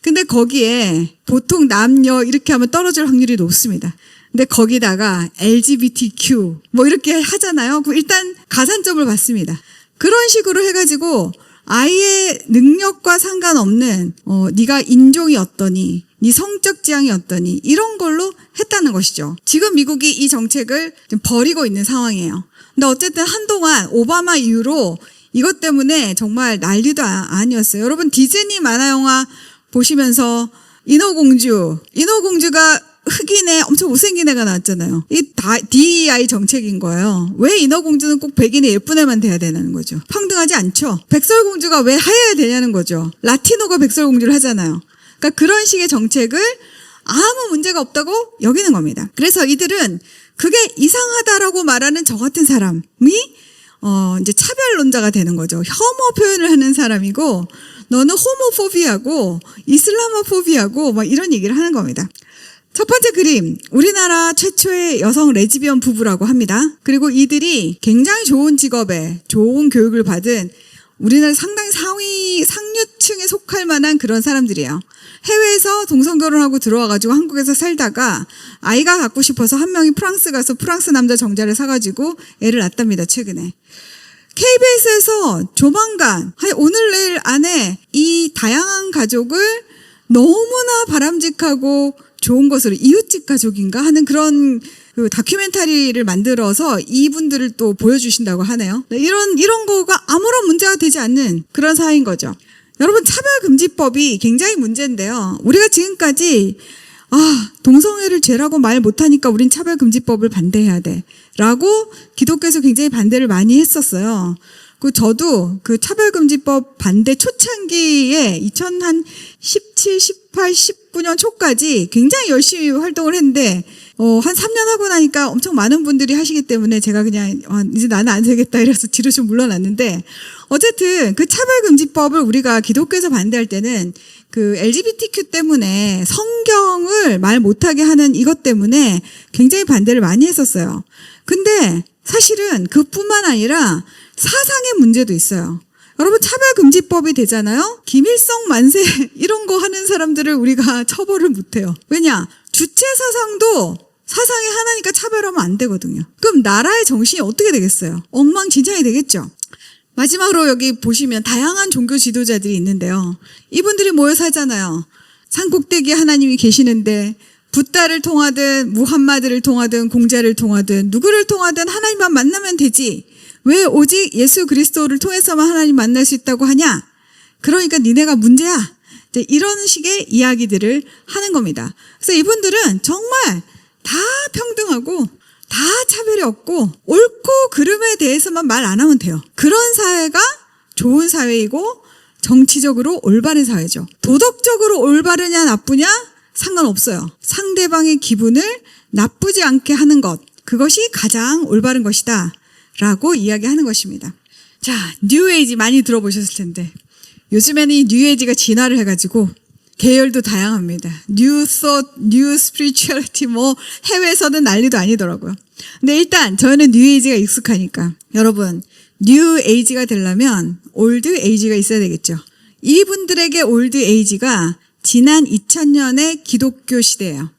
A: 근데 거기에 보통 남녀 이렇게 하면 떨어질 확률이 높습니다. 근데 거기다가 LGBTQ 뭐 이렇게 하잖아요. 그럼 일단 가산점을 받습니다. 그런 식으로 해가지고 아이의 능력과 상관없는 네가 인종이 어떠니, 네 성적 지향이 어떠니 이런 걸로 했다는 것이죠. 지금 미국이 이 정책을 지금 버리고 있는 상황이에요. 근데 어쨌든 한동안 오바마 이후로 이것 때문에 정말 난리도 아니었어요. 여러분 디즈니 만화영화 보시면서 인어공주가 흑인의 엄청 못생긴 애가 나왔잖아요. 이 다 DEI 정책인 거예요. 왜 인어공주는 꼭 백인의 예쁜 애만 돼야 되는 거죠? 평등하지 않죠. 백설공주가 왜 하얘야 되냐는 거죠. 라티노가 백설공주를 하잖아요. 그러니까 그런 식의 정책을 아무 문제가 없다고 여기는 겁니다. 그래서 이들은 그게 이상하다라고 말하는 저 같은 사람이 이제 차별론자가 되는 거죠. 혐오 표현을 하는 사람이고 너는 호모포비아고 이슬라모포비아고 막 이런 얘기를 하는 겁니다. 첫 번째 그림, 우리나라 최초의 여성 레즈비언 부부라고 합니다. 그리고 이들이 굉장히 좋은 직업에 좋은 교육을 받은 우리나라 상당히 상류층에 속할 만한 그런 사람들이에요. 해외에서 동성결혼하고 들어와가지고 한국에서 살다가 아이가 갖고 싶어서 한 명이 프랑스 가서 프랑스 남자 정자를 사가지고 애를 낳았답니다, 최근에. KBS에서 조만간, 오늘 내일 안에 이 다양한 가족을 너무나 바람직하고 좋은 것으로 이웃집 가족인가 하는 그런 그 다큐멘터리를 만들어서 이분들을 또 보여주신다고 하네요. 이런 거가 아무런 문제가 되지 않는 그런 사회인 거죠. 여러분 차별금지법이 굉장히 문제인데요. 우리가 지금까지 동성애를 죄라고 말 못하니까 우린 차별금지법을 반대해야 돼 라고 기독교에서 굉장히 반대를 많이 했었어요. 저도 그 차별금지법 반대 초창기에 2017, 18, 19년 초까지 굉장히 열심히 활동을 했는데 한 3년 하고 나니까 엄청 많은 분들이 하시기 때문에 제가 그냥 이제 나는 안 되겠다 이래서 뒤로 좀 물러났는데 어쨌든 그 차별금지법을 우리가 기독교에서 반대할 때는 그 LGBTQ 때문에 성경을 말 못하게 하는 이것 때문에 굉장히 반대를 많이 했었어요. 근데 사실은 그뿐만 아니라 사상의 문제도 있어요. 여러분 차별금지법이 되잖아요. 김일성 만세 이런 거 하는 사람들을 우리가 처벌을 못해요. 왜냐? 주체 사상도 사상의 하나니까 차별하면 안 되거든요. 그럼 나라의 정신이 어떻게 되겠어요? 엉망진창이 되겠죠. 마지막으로 여기 보시면 다양한 종교 지도자들이 있는데요. 이분들이 모여 살잖아요. 산꼭대기에 하나님이 계시는데 붓다를 통하든 무함마드를 통하든 공자를 통하든 누구를 통하든 하나님만 만나면 되지. 왜 오직 예수 그리스도를 통해서만 하나님 만날 수 있다고 하냐? 그러니까 니네가 문제야. 이런 식의 이야기들을 하는 겁니다. 그래서 이분들은 정말 다 평등하고 다 차별이 없고 옳고 그름에 대해서만 말 안 하면 돼요. 그런 사회가 좋은 사회이고 정치적으로 올바른 사회죠. 도덕적으로 올바르냐 나쁘냐 상관없어요. 상대방의 기분을 나쁘지 않게 하는 것, 그것이 가장 올바른 것이다 라고 이야기하는 것입니다. 자, 뉴에이지 많이 들어보셨을 텐데 요즘에는 이 뉴에이지가 진화를 해가지고 계열도 다양합니다. 뉴 thought, 뉴 spirituality 뭐 해외에서는 난리도 아니더라고요. 근데 일단 저는 뉴에이지가 익숙하니까 여러분 뉴에이지가 되려면 올드에이지가 있어야 되겠죠. 이분들에게 올드에이지가 지난 2000년의 기독교 시대예요.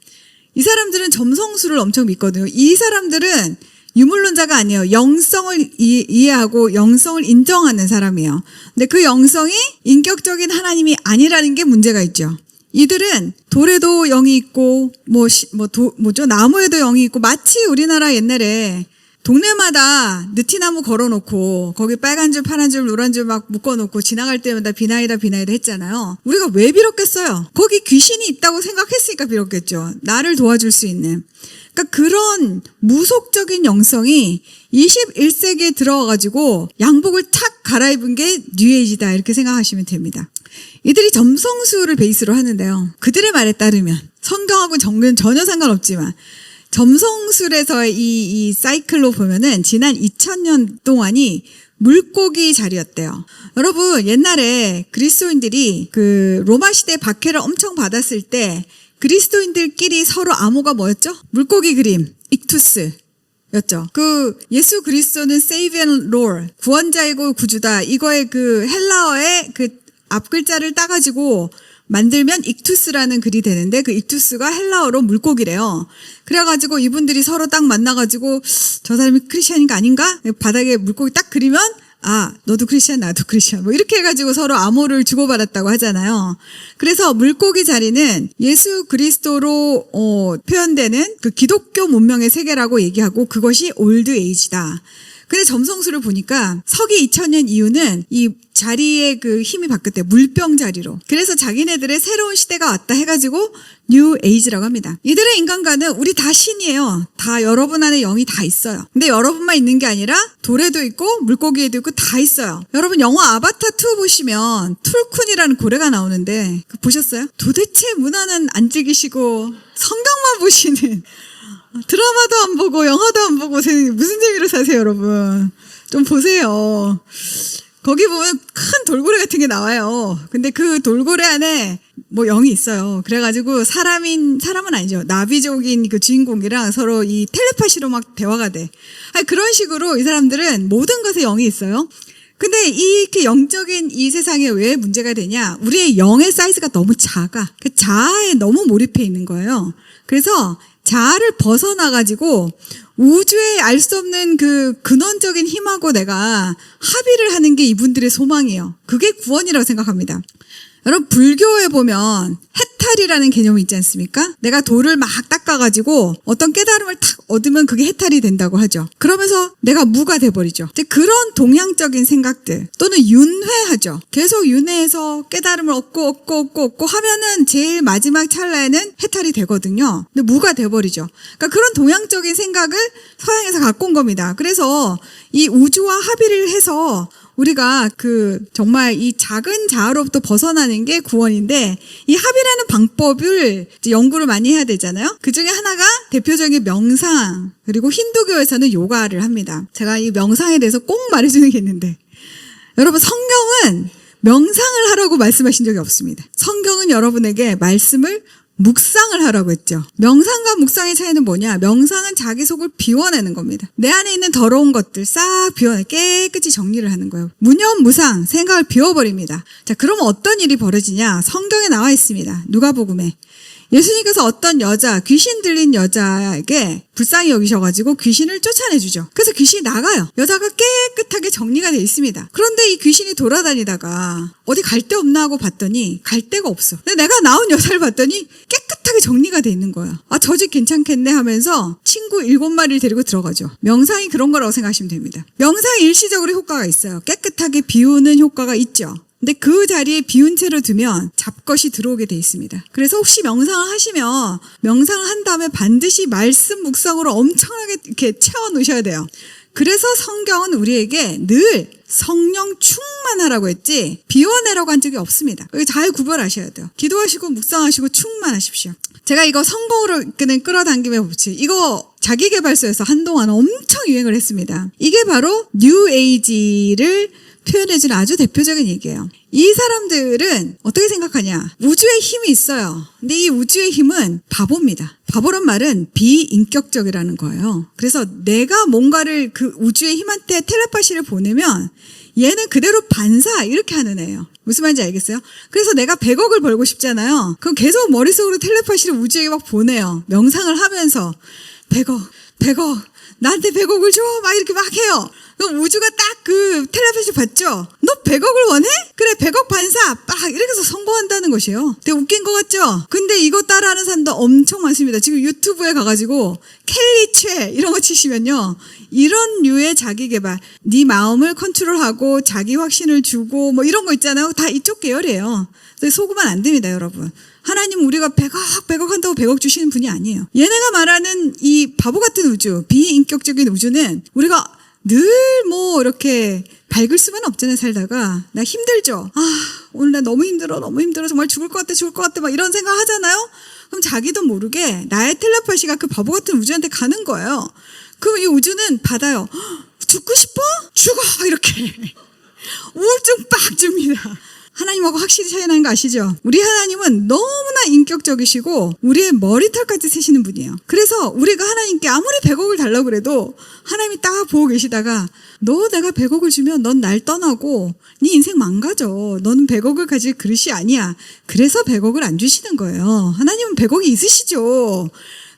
A: 이 사람들은 점성술을 엄청 믿거든요. 이 사람들은 유물론자가 아니에요. 영성을 이해하고 영성을 인정하는 사람이에요. 근데 그 영성이 인격적인 하나님이 아니라는 게 문제가 있죠. 이들은 돌에도 영이 있고 나무에도 영이 있고 마치 우리나라 옛날에 동네마다 느티나무 걸어놓고 거기 빨간 줄 파란 줄 노란 줄 막 묶어놓고 지나갈 때마다 비나이다 했잖아요. 우리가 왜 빌었겠어요? 거기 귀신이 있다고 생각했으니까 빌었겠죠. 나를 도와줄 수 있는. 그러니까 그런 무속적인 영성이 21세기에 들어와가지고 양복을 탁 갈아입은 게 뉴에이지다 이렇게 생각하시면 됩니다. 이들이 점성술을 베이스로 하는데요. 그들의 말에 따르면 성경하고 정교는 전혀 상관없지만 점성술에서의 이 사이클로 보면은 지난 2000년 동안이 물고기 자리였대요. 여러분 옛날에 그리스도인들이 그 로마 시대 박해를 엄청 받았을 때 그리스도인들끼리 서로 암호가 뭐였죠? 물고기 그림, 익투스. 였죠. 그 예수 그리스도는 Savior and Lord, 구원자이고 구주다. 이거의 그 헬라어의 그 앞글자를 따가지고 만들면 익투스라는 글이 되는데 그 익투스가 헬라어로 물고기래요. 그래가지고 이분들이 서로 딱 만나가지고 저 사람이 크리스찬인가 아닌가? 바닥에 물고기 딱 그리면 아, 너도 크리스찬, 나도 크리스찬. 뭐 이렇게 해가지고 서로 암호를 주고받았다고 하잖아요. 그래서 물고기 자리는 예수 그리스도로 표현되는 그 기독교 문명의 세계라고 얘기하고 그것이 올드 에이지다. 근데 점성술을 보니까 서기 2000년 이후는 이 자리의 그 힘이 바뀌었대요. 물병 자리로. 그래서 자기네들의 새로운 시대가 왔다 해가지고 뉴 에이지라고 합니다. 이들의 인간관은 우리 다 신이에요. 다 여러분 안에 영이 다 있어요. 근데 여러분만 있는 게 아니라 돌에도 있고 물고기에도 있고 다 있어요. 여러분 영화 아바타 2 보시면 툴쿤이라는 고래가 나오는데 보셨어요? 도대체 문화는 안 즐기시고 성경만 보시는 드라마도 안 보고 영화도 안 보고 무슨 재미로 사세요, 여러분? 좀 보세요. 거기 보면 큰 돌고래 같은 게 나와요. 근데 그 돌고래 안에 뭐 영이 있어요. 그래가지고 사람은 아니죠. 나비족인 그 주인공이랑 서로 이 텔레파시로 막 대화가 돼. 아니, 그런 식으로 이 사람들은 모든 것에 영이 있어요. 근데 이렇게 영적인 이 세상에 왜 문제가 되냐? 우리의 영의 사이즈가 너무 작아. 그 자아에 너무 몰입해 있는 거예요. 그래서 자아를 벗어나가지고 우주에 알 수 없는 그 근원적인 힘하고 내가 합의를 하는 게 이분들의 소망이에요. 그게 구원이라고 생각합니다. 여러분 불교에 보면 해탈이라는 개념이 있지 않습니까? 내가 돌을 막 닦아가지고 어떤 깨달음을 탁 얻으면 그게 해탈이 된다고 하죠. 그러면서 내가 무가 돼버리죠. 이제 그런 동양적인 생각들 또는 윤회하죠. 계속 윤회해서 깨달음을 얻고 하면은 제일 마지막 찰나에는 해탈이 되거든요. 근데 무가 돼버리죠. 그러니까 그런 동양적인 생각을 서양에서 갖고 온 겁니다. 그래서 이 우주와 합의를 해서 우리가 정말 이 작은 자아로부터 벗어나는 게 구원인데 이 합의라는 방법을 이제 연구를 많이 해야 되잖아요. 그 중에 하나가 대표적인 명상, 그리고 힌두교에서는 요가를 합니다. 제가 이 명상에 대해서 꼭 말해주는 게 있는데 여러분 성경은 명상을 하라고 말씀하신 적이 없습니다. 성경은 여러분에게 말씀을 묵상을 하라고 했죠. 명상과 묵상의 차이는 뭐냐? 명상은 자기 속을 비워내는 겁니다. 내 안에 있는 더러운 것들 싹 비워내 깨끗이 정리를 하는 거예요. 무념무상 생각을 비워버립니다. 자, 그러면 어떤 일이 벌어지냐? 성경에 나와 있습니다. 누가복음에. 예수님께서 어떤 여자, 귀신 들린 여자에게 불쌍히 여기셔가지고 귀신을 쫓아내주죠. 그래서 귀신이 나가요. 여자가 깨끗하게 정리가 돼 있습니다. 그런데 이 귀신이 돌아다니다가 어디 갈 데 없나 하고 봤더니 갈 데가 없어. 근데 내가 나온 여자를 봤더니 깨끗하게 정리가 돼 있는 거야. 아, 저 집 괜찮겠네 하면서 친구 7마리를 데리고 들어가죠. 명상이 그런 거라고 생각하시면 됩니다. 명상이 일시적으로 효과가 있어요. 깨끗하게 비우는 효과가 있죠. 근데 그 자리에 비운 채로 두면 잡것이 들어오게 돼 있습니다. 그래서 혹시 명상을 하시면 명상을 한 다음에 반드시 말씀 묵상으로 엄청나게 이렇게 채워 놓으셔야 돼요. 그래서 성경은 우리에게 늘 성령 충만하라고 했지 비워내라고 한 적이 없습니다. 잘 구별하셔야 돼요. 기도하시고 묵상하시고 충만하십시오. 제가 이거 성공으로 끌어당김의 법칙, 이거 자기계발서에서 한동안 엄청 유행을 했습니다. 이게 바로 뉴 에이지를 표현해주는 아주 대표적인 얘기예요. 이 사람들은 어떻게 생각하냐? 우주의 힘이 있어요. 근데 이 우주의 힘은 바보입니다. 바보란 말은 비인격적이라는 거예요. 그래서 내가 뭔가를 그 우주의 힘한테 텔레파시를 보내면 얘는 그대로 반사 이렇게 하는 애예요. 무슨 말인지 알겠어요? 그래서 내가 100억을 벌고 싶잖아요. 그럼 계속 머릿속으로 텔레파시를 우주에게 막 보내요. 명상을 하면서 100억 나한테 100억을 줘 막 이렇게 막 해요. 그럼 우주가 딱 그 텔레파시 받죠? 너 100억을 원해? 그래 100억 반사 빡 이렇게 해서 성공한다는 것이에요. 되게 웃긴 것 같죠? 근데 이거 따라하는 사람도 엄청 많습니다. 지금 유튜브에 가가지고 켈리 최 이런 거 치시면요, 이런 류의 자기개발, 네 마음을 컨트롤하고 자기 확신을 주고 뭐 이런 거 있잖아요. 다 이쪽 계열이에요. 속으면 안 됩니다, 여러분. 하나님 우리가 100억 한다고 100억 주시는 분이 아니에요. 얘네가 말하는 이 바보 같은 우주, 비인격적인 우주는 우리가 늘 뭐 이렇게 밝을 수만 없잖아요. 살다가 나 힘들죠. 오늘 나 너무 힘들어 정말 죽을 것 같아 막 이런 생각 하잖아요. 그럼 자기도 모르게 나의 텔레파시가 그 바보 같은 우주한테 가는 거예요. 그럼 이 우주는 받아요. 죽고 싶어? 죽어 이렇게 우울증 빡 줍니다. 하나님하고 확실히 차이 나는 거 아시죠? 우리 하나님은 너무나 인격적이시고 우리의 머리털까지 세시는 분이에요. 그래서 우리가 하나님께 아무리 100억을 달라고 그래도 하나님이 딱 보고 계시다가 너 내가 100억을 주면 넌 날 떠나고 네 인생 망가져. 너는 100억을 가질 그릇이 아니야. 그래서 100억을 안 주시는 거예요. 하나님은 100억이 있으시죠.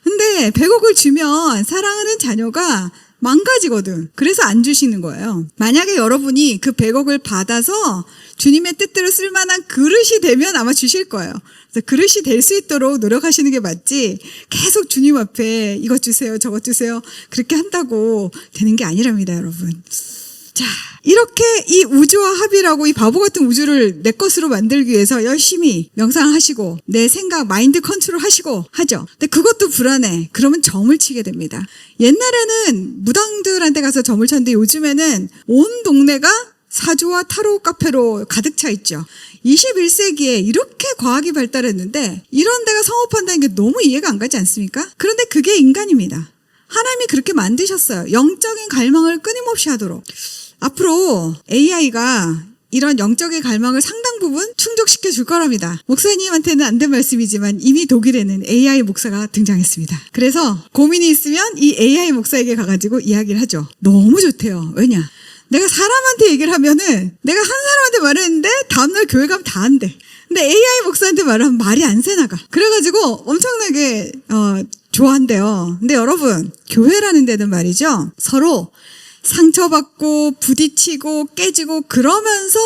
A: 근데 100억을 주면 사랑하는 자녀가 망가지거든. 그래서 안 주시는 거예요. 만약에 여러분이 그 100억을 받아서 주님의 뜻대로 쓸만한 그릇이 되면 아마 주실 거예요. 그래서 그릇이 될 수 있도록 노력하시는 게 맞지, 계속 주님 앞에 이것 주세요, 저것 주세요, 그렇게 한다고 되는 게 아니랍니다, 여러분. 자, 이렇게 이 우주와 합이라고 이 바보 같은 우주를 내 것으로 만들기 위해서 열심히 명상하시고 내 생각, 마인드 컨트롤 하시고 하죠. 근데 그것도 불안해. 그러면 점을 치게 됩니다. 옛날에는 무당들한테 가서 점을 쳤는데 요즘에는 온 동네가 사주와 타로 카페로 가득 차 있죠. 21세기에 이렇게 과학이 발달했는데 이런 데가 성업한다는 게 너무 이해가 안 가지 않습니까? 그런데 그게 인간입니다. 하나님이 그렇게 만드셨어요. 영적인 갈망을 끊임없이 하도록. 앞으로 AI가 이런 영적인 갈망을 상당 부분 충족시켜 줄 거랍니다. 목사님한테는 안 된 말씀이지만 이미 독일에는 AI 목사가 등장했습니다. 그래서 고민이 있으면 이 AI 목사에게 가가지고 이야기를 하죠. 너무 좋대요. 왜냐? 내가 사람한테 얘기를 하면은 내가 한 사람한테 말했는데 다음날 교회 가면 다 한대. 근데 AI 목사한테 말하면 말이 안 새나가. 그래가지고 엄청나게 좋아한대요. 근데 여러분, 교회라는 데는 말이죠, 서로 상처받고 부딪히고 깨지고 그러면서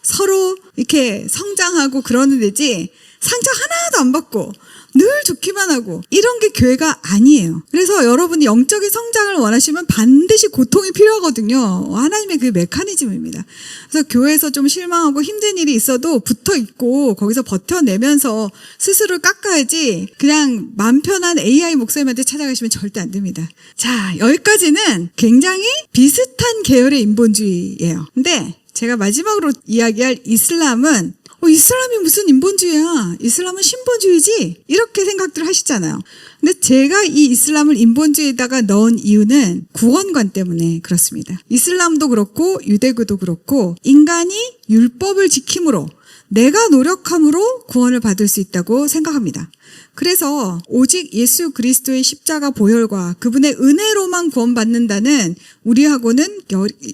A: 서로 이렇게 성장하고 그러는 데지, 상처 하나도 안 받고 늘 좋기만 하고 이런 게 교회가 아니에요. 그래서 여러분이 영적인 성장을 원하시면 반드시 고통이 필요하거든요. 하나님의 그 메커니즘입니다. 그래서 교회에서 좀 실망하고 힘든 일이 있어도 붙어 있고 거기서 버텨내면서 스스로를 깎아야지, 그냥 마음 편한 AI 목사님한테 찾아가시면 절대 안 됩니다. 자, 여기까지는 굉장히 비슷한 계열의 인본주의예요. 근데 제가 마지막으로 이야기할 이슬람은 이슬람이 무슨 인본주의야? 이슬람은 신본주의지? 이렇게 생각들 하시잖아요. 근데 제가 이 이슬람을 인본주의에다가 넣은 이유는 구원관 때문에 그렇습니다. 이슬람도 그렇고 유대교도 그렇고 인간이 율법을 지킴으로, 내가 노력함으로 구원을 받을 수 있다고 생각합니다. 그래서 오직 예수 그리스도의 십자가 보혈과 그분의 은혜로만 구원받는다는 우리하고는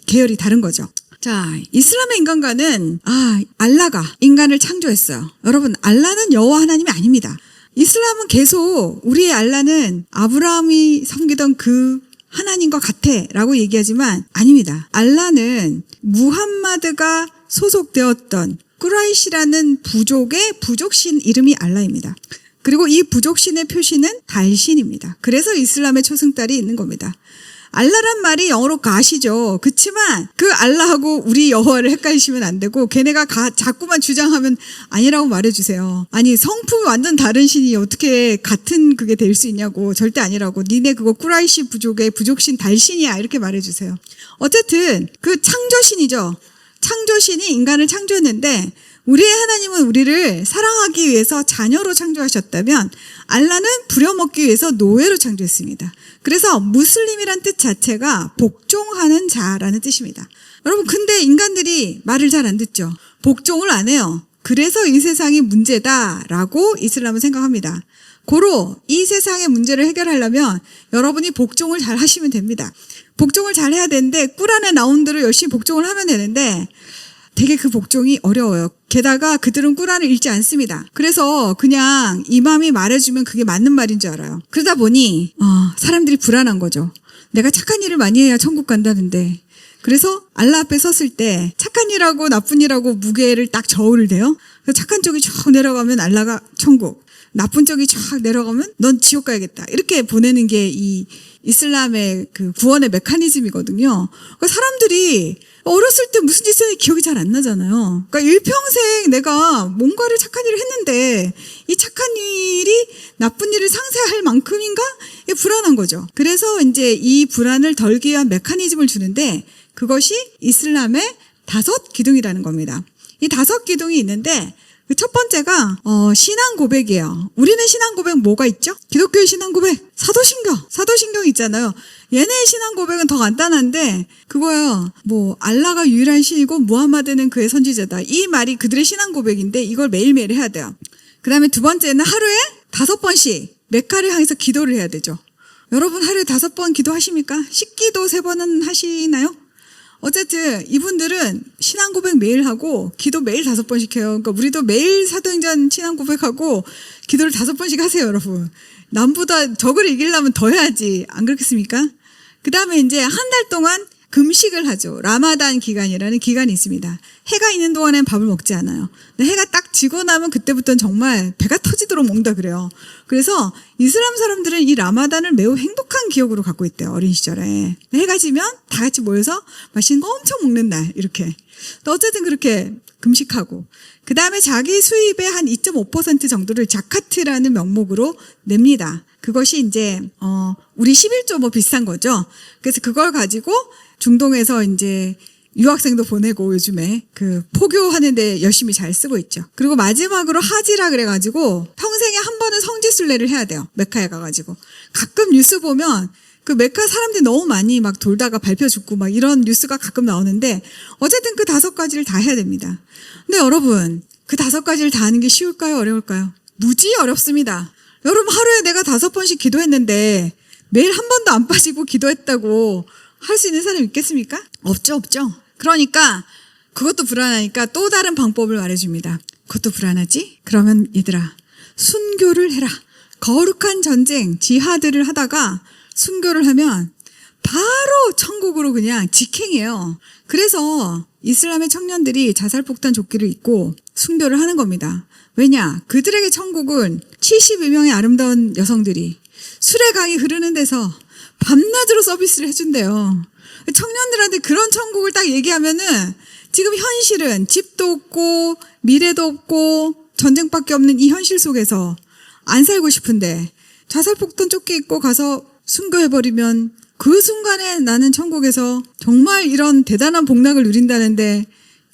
A: 계열이 다른 거죠. 자, 이슬람의 인간과는 알라가 인간을 창조했어요. 여러분, 알라는 여호와 하나님이 아닙니다. 이슬람은 계속 우리의 알라는 아브라함이 섬기던 그 하나님과 같아라고 얘기하지만 아닙니다. 알라는 무함마드가 소속되었던 꾸라이시라는 부족의 부족신 이름이 알라입니다. 그리고 이 부족신의 표시는 달신입니다. 그래서 이슬람의 초승달이 있는 겁니다. 알라란 말이 영어로 갓이죠. 그치만 그 알라하고 우리 여호와를 헷갈리시면 안 되고, 걔네가 자꾸만 주장하면 아니라고 말해주세요. 아니, 성품이 완전 다른 신이 어떻게 같은 그게 될 수 있냐고. 절대 아니라고. 니네 그거 꾸라이시 부족의 부족신 달신이야, 이렇게 말해주세요. 어쨌든 그 창조신이죠. 창조신이 인간을 창조했는데 우리의 하나님은 우리를 사랑하기 위해서 자녀로 창조하셨다면 알라는 부려먹기 위해서 노예로 창조했습니다. 그래서 무슬림이란 뜻 자체가 복종하는 자라는 뜻입니다. 여러분, 근데 인간들이 말을 잘 안 듣죠. 복종을 안 해요. 그래서 이 세상이 문제다라고 이슬람은 생각합니다. 고로 이 세상의 문제를 해결하려면 여러분이 복종을 잘 하시면 됩니다. 복종을 잘 해야 되는데 꾸란에 나온 대로 열심히 복종을 하면 되는데 되게 그 복종이 어려워요. 게다가 그들은 꾸란을 읽지 않습니다. 그래서 그냥 이맘이 말해주면 그게 맞는 말인 줄 알아요. 그러다 보니 사람들이 불안한 거죠. 내가 착한 일을 많이 해야 천국 간다는데. 그래서 알라 앞에 섰을 때 착한 일하고 나쁜 일하고 무게를 딱 저울을 대요. 그래서 착한 쪽이 쭉 내려가면 알라가 천국, 나쁜 쪽이 쫙 내려가면 넌 지옥 가야겠다, 이렇게 보내는 게 이 이슬람의 그 구원의 메커니즘이거든요. 그러니까 사람들이 어렸을 때 무슨 짓을 했는지 기억이 잘 안 나잖아요. 그러니까 일평생 내가 뭔가를 착한 일을 했는데 이 착한 일이 나쁜 일을 상쇄할 만큼인가? 이게 불안한 거죠. 그래서 이제 이 불안을 덜기 위한 메커니즘을 주는데 그것이 이슬람의 5 기둥이라는 겁니다. 이 5 기둥이 있는데 그 첫 번째가 신앙 고백이에요. 우리는 신앙 고백 뭐가 있죠? 기독교의 신앙 고백 사도신경 있잖아요. 얘네의 신앙 고백은 더 간단한데 그거요. 뭐 알라가 유일한 신이고 무함마드는 그의 선지자다. 이 말이 그들의 신앙 고백인데 이걸 매일매일 해야 돼요. 그 다음에 두 번째는 하루에 5번씩 메카를 향해서 기도를 해야 되죠. 여러분 하루에 5번 기도하십니까? 식기도 3번은 하시나요? 어쨌든 이분들은 신앙 고백 매일 하고 기도 매일 5번씩 해요. 그러니까 우리도 매일 사도행전 신앙 고백하고 기도를 5번씩 하세요, 여러분. 남보다 적을 이기려면 더 해야지. 안 그렇겠습니까? 그 다음에 이제 한 달 동안 금식을 하죠. 라마단 기간이라는 기간이 있습니다. 해가 있는 동안엔 밥을 먹지 않아요. 근데 해가 딱 지고 나면 그때부터는 정말 배가 터지도록 먹는다 그래요. 그래서 이슬람 사람들은 이 라마단을 매우 행복한 기억으로 갖고 있대요. 어린 시절에. 해가 지면 다 같이 모여서 맛있는 거 엄청 먹는 날 이렇게. 또 어쨌든 그렇게 금식하고 그 다음에 자기 수입의 한 2.5% 정도를 자카트라는 명목으로 냅니다. 그것이 이제 우리 11조 뭐 비슷한 거죠. 그래서 그걸 가지고 중동에서 이제 유학생도 보내고 요즘에 그 포교하는데 열심히 잘 쓰고 있죠. 그리고 마지막으로 하지라 그래가지고 평생에 한 번은 성지순례를 해야 돼요. 메카에 가가지고. 가끔 뉴스 보면 그 메카 사람들이 너무 많이 막 돌다가 밟혀 죽고 막 이런 뉴스가 가끔 나오는데 어쨌든 그 5가지를 다 해야 됩니다. 근데 여러분 그 5가지를 다 하는 게 쉬울까요? 어려울까요? 무지 어렵습니다. 여러분 하루에 내가 5번씩 기도했는데 매일 한 번도 안 빠지고 기도했다고 할 수 있는 사람 있겠습니까? 없죠. 그러니까 그것도 불안하니까 또 다른 방법을 말해줍니다. 그것도 불안하지? 그러면 얘들아 순교를 해라. 거룩한 전쟁 지하드를 하다가 순교를 하면 바로 천국으로 그냥 직행이에요. 그래서 이슬람의 청년들이 자살폭탄 조끼를 입고 순교를 하는 겁니다. 왜냐? 그들에게 천국은 72명의 아름다운 여성들이 술의 강이 흐르는 데서 밤낮으로 서비스를 해준대요. 청년들한테 그런 천국을 딱 얘기하면은 지금 현실은 집도 없고 미래도 없고 전쟁밖에 없는 이 현실 속에서 안 살고 싶은데 자살폭탄 조끼 입고 가서 순교해버리면 그 순간에 나는 천국에서 정말 이런 대단한 복락을 누린다는데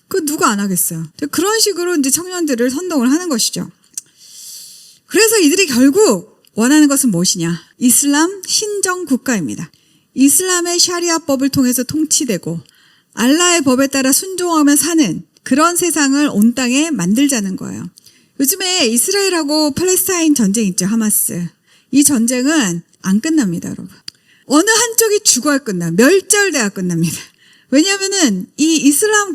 A: 그 누가 안 하겠어요. 그런 식으로 이제 청년들을 선동을 하는 것이죠. 그래서 이들이 결국 원하는 것은 무엇이냐? 이슬람 신정 국가입니다. 이슬람의 샤리아법을 통해서 통치되고 알라의 법에 따라 순종하며 사는 그런 세상을 온 땅에 만들자는 거예요. 요즘에 이스라엘하고 팔레스타인 전쟁 있죠, 하마스. 이 전쟁은 안 끝납니다, 여러분. 어느 한쪽이 죽어야 끝나, 멸절돼야 끝납니다. 왜냐하면은 이 이슬람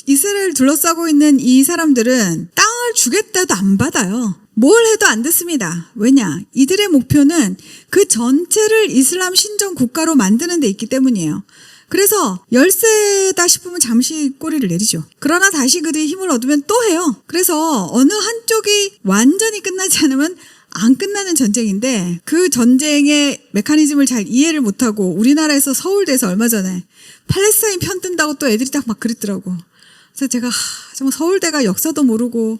A: 이스라엘 둘러싸고 있는 이 사람들은 땅을 주겠다 해도 안 받아요. 뭘 해도 안 듣습니다. 왜냐? 이들의 목표는 그 전체를 이슬람 신정 국가로 만드는 데 있기 때문이에요. 그래서 열세다 싶으면 잠시 꼬리를 내리죠. 그러나 다시 그들이 힘을 얻으면 또 해요. 그래서 어느 한쪽이 완전히 끝나지 않으면 안 끝나는 전쟁인데 그 전쟁의 메커니즘을 잘 이해를 못하고 우리나라에서 서울대에서 얼마 전에 팔레스타인 편 뜬다고 또 애들이 딱 막 그랬더라고. 그래서 제가 정말 서울대가 역사도 모르고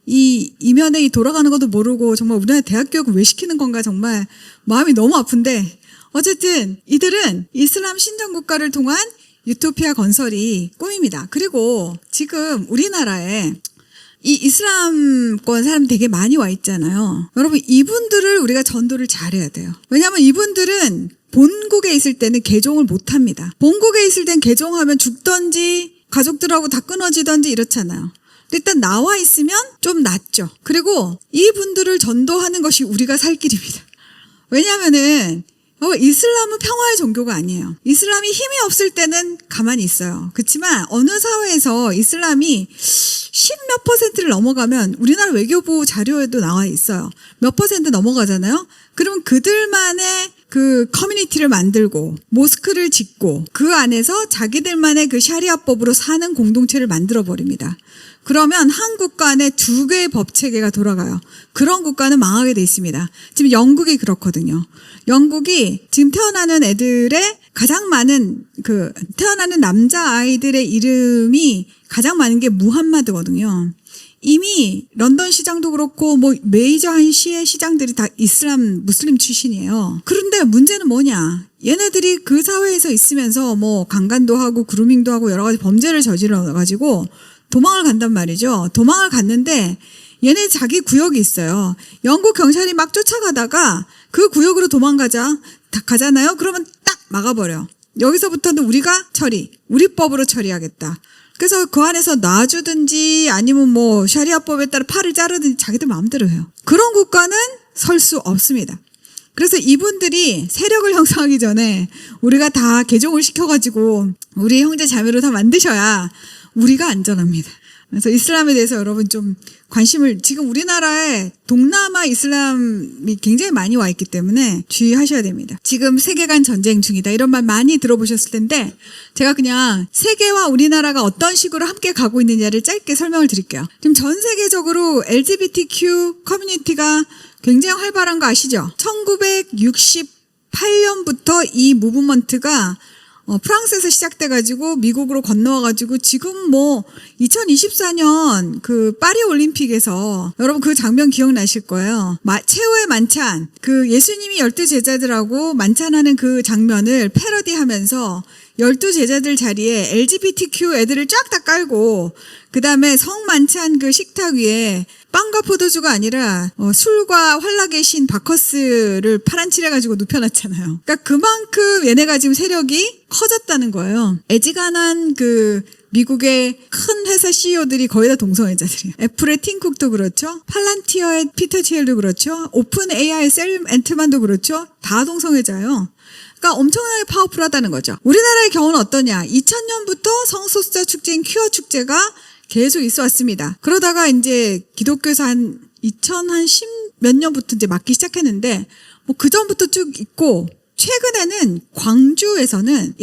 A: 이 이면에 이 돌아가는 것도 모르고 정말 우리나라 대학 교육을 왜 시키는 건가 정말 마음이 너무 아픈데 어쨌든 이들은 이슬람 신정국가를 통한 유토피아 건설이 꿈입니다. 그리고 지금 우리나라에 이 이슬람권 사람 되게 많이 와 있잖아요. 여러분 이분들을 우리가 전도를 잘해야 돼요. 왜냐하면 이분들은 본국에 있을 때는 개종을 못합니다. 본국에 있을 땐 개종하면 죽던지 가족들하고 다 끊어지던지 이렇잖아요. 일단 나와 있으면 좀 낫죠. 그리고 이분들을 전도하는 것이 우리가 살 길입니다. 왜냐하면은 이슬람은 평화의 종교가 아니에요. 이슬람이 힘이 없을 때는 가만히 있어요. 그렇지만 어느 사회에서 이슬람이 10몇 %를 넘어가면 우리나라 외교부 자료에도 나와 있어요. 몇 % 넘어가잖아요. 그러면 그들만의 그 커뮤니티를 만들고 모스크를 짓고 그 안에서 자기들만의 그 샤리아법으로 사는 공동체를 만들어 버립니다. 그러면 한 국가 안에 2개의 법 체계가 돌아가요. 그런 국가는 망하게 돼 있습니다. 지금 영국이 그렇거든요. 영국이 지금 태어나는 애들의 가장 많은 태어나는 남자 아이들의 이름이 가장 많은 게 무함마드거든요. 이미 런던 시장도 그렇고 뭐 메이저한 시의 시장들이 다 무슬림 출신이에요. 그런데 문제는 뭐냐? 얘네들이 그 사회에서 있으면서 뭐 강간도 하고 그루밍도 하고 여러 가지 범죄를 저질러 가지고 도망을 간단 말이죠. 도망을 갔는데 얘네 자기 구역이 있어요. 영국 경찰이 막 쫓아가다가 그 구역으로 가잖아요. 그러면 딱 막아버려. 여기서부터는 우리가 우리 법으로 처리하겠다. 그래서 그 안에서 놔주든지 아니면 뭐 샤리아법에 따라 팔을 자르든지 자기들 마음대로 해요. 그런 국가는 설 수 없습니다. 그래서 이분들이 세력을 형성하기 전에 우리가 다 개종을 시켜가지고 우리 형제 자매로 다 만드셔야 우리가 안전합니다. 그래서 이슬람에 대해서 여러분 좀 관심을, 지금 우리나라에 동남아 이슬람이 굉장히 많이 와 있기 때문에 주의하셔야 됩니다. 지금 세계 간 전쟁 중이다 이런 말 많이 들어보셨을 텐데 제가 그냥 세계와 우리나라가 어떤 식으로 함께 가고 있느냐를 짧게 설명을 드릴게요. 지금 전 세계적으로 LGBTQ 커뮤니티가 굉장히 활발한 거 아시죠? 1968년부터 이 무브먼트가 프랑스에서 시작돼가지고 미국으로 건너와가지고 지금 뭐 2024년 그 파리 올림픽에서 여러분 그 장면 기억나실 거예요. 최후의 만찬, 그 예수님이 12제자들하고 만찬하는 그 장면을 패러디하면서 12제자들 자리에 LGBTQ 애들을 쫙 다 깔고 그 다음에 성만찬 그 식탁 위에 빵과 포도주가 아니라 술과 환락의 신 바커스를 파란칠해가지고 눕혀놨잖아요. 그러니까 그만큼 얘네가 지금 세력이 커졌다는 거예요. 애지간한 그 미국의 큰 회사 CEO들이 거의 다 동성애자들이에요. 애플의 팀 쿡도 그렇죠. 팔란티어의 피터 thiel도 그렇죠. 오픈 AI의 셀 앤트만도 그렇죠. 다 동성애자예요. 그러니까 엄청나게 파워풀하다는 거죠. 우리나라의 경우는 어떠냐. 2000년부터 성소수자 축제인 퀴어 축제가 계속 있어 왔습니다. 그러다가 이제 기독교에서 한 2010 몇 년부터 이제 맡기 시작했는데 뭐 그 전부터 쭉 있고 최근에는 광주에서는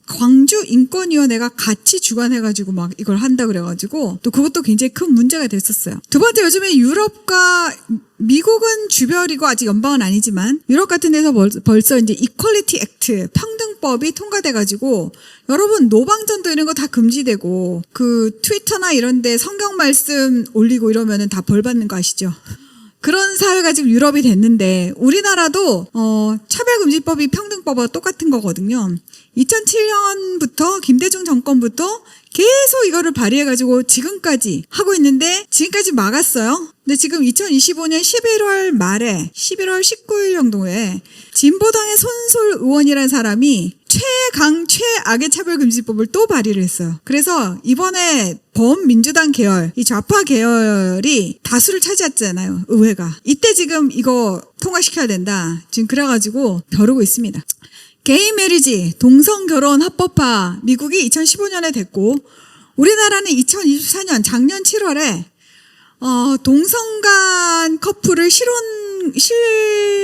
A: 광주 인권위원회가 같이 주관해가지고 막 이걸 한다 그래가지고 또 그것도 굉장히 큰 문제가 됐었어요. 두 번째, 요즘에 유럽과 미국은 주별이고 아직 연방은 아니지만 유럽 같은 데서 벌써 이제 이퀄리티 액트 평등법이 통과돼가지고 여러분 노방전도 이런 거 다 금지되고 그 트위터나 이런 데 성경 말씀 올리고 이러면은 다 벌 받는 거 아시죠? 그런 사회가 지금 유럽이 됐는데 우리나라도 차별금지법이 평등법과 똑같은 거거든요. 2007년부터 김대중 정권부터 계속 이거를 발의해가지고 지금까지 하고 있는데 지금까지 막았어요. 근데 지금 2025년 11월 말에 11월 19일 정도에 진보당의 손솔 의원이라는 사람이 최악의 차별금지법을 또 발의를 했어요. 그래서 이번에 범민주당 계열, 이 좌파 계열이 다수를 차지했잖아요. 의회가. 이때 지금 이거 통과시켜야 된다. 지금 그래가지고 벼르고 있습니다. 게이 메리지, 동성결혼 합법화, 미국이 2015년에 됐고 우리나라는 2024년 작년 7월에 동성 간 커플을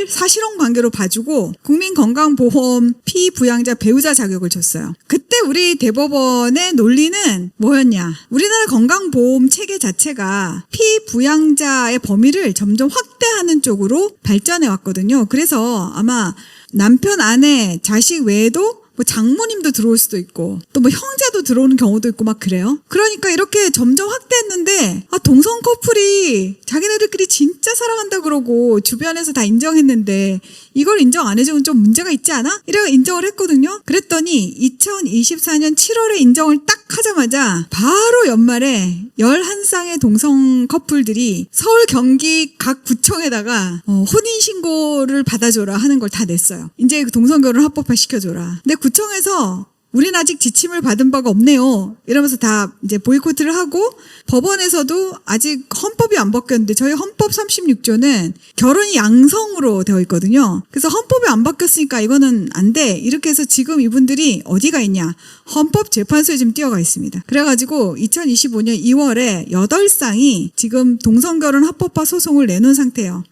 A: 사실혼 관계로 봐주고 국민건강보험 피부양자 배우자 자격을 줬어요. 그때 우리 대법원의 논리는 뭐였냐. 우리나라 건강보험 체계 자체가 피부양자의 범위를 점점 확대하는 쪽으로 발전해 왔거든요. 그래서 아마 남편, 아내, 자식 외에도 뭐 장모님도 들어올 수도 있고 또 뭐 형제도 들어오는 경우도 있고 막 그래요. 그러니까 이렇게 점점 확대했는데 동성 커플이 자기네들끼리 진짜 사랑한다 그러고 주변에서 다 인정했는데 이걸 인정 안 해주면 좀 문제가 있지 않아? 이래가 인정을 했거든요. 그랬더니 2024년 7월에 인정을 딱 하자마자 바로 연말에 11쌍의 동성 커플들이 서울 경기 각 구청에다가 혼인신고를 받아줘라 하는 걸 다 냈어요. 이제 동성결혼 합법화 시켜줘라. 근데 구청에서 우린 아직 지침을 받은 바가 없네요. 이러면서 다 이제 보이콧을 하고 법원에서도 아직 헌법이 안 바뀌었는데 저희 헌법 36조는 결혼이 양성으로 되어 있거든요. 그래서 헌법이 안 바뀌었으니까 이거는 안 돼. 이렇게 해서 지금 이분들이 어디가 있냐. 헌법재판소에 지금 뛰어가 있습니다. 그래가지고 2025년 2월에 8쌍이 지금 동성결혼 합법화 소송을 내놓은 상태예요.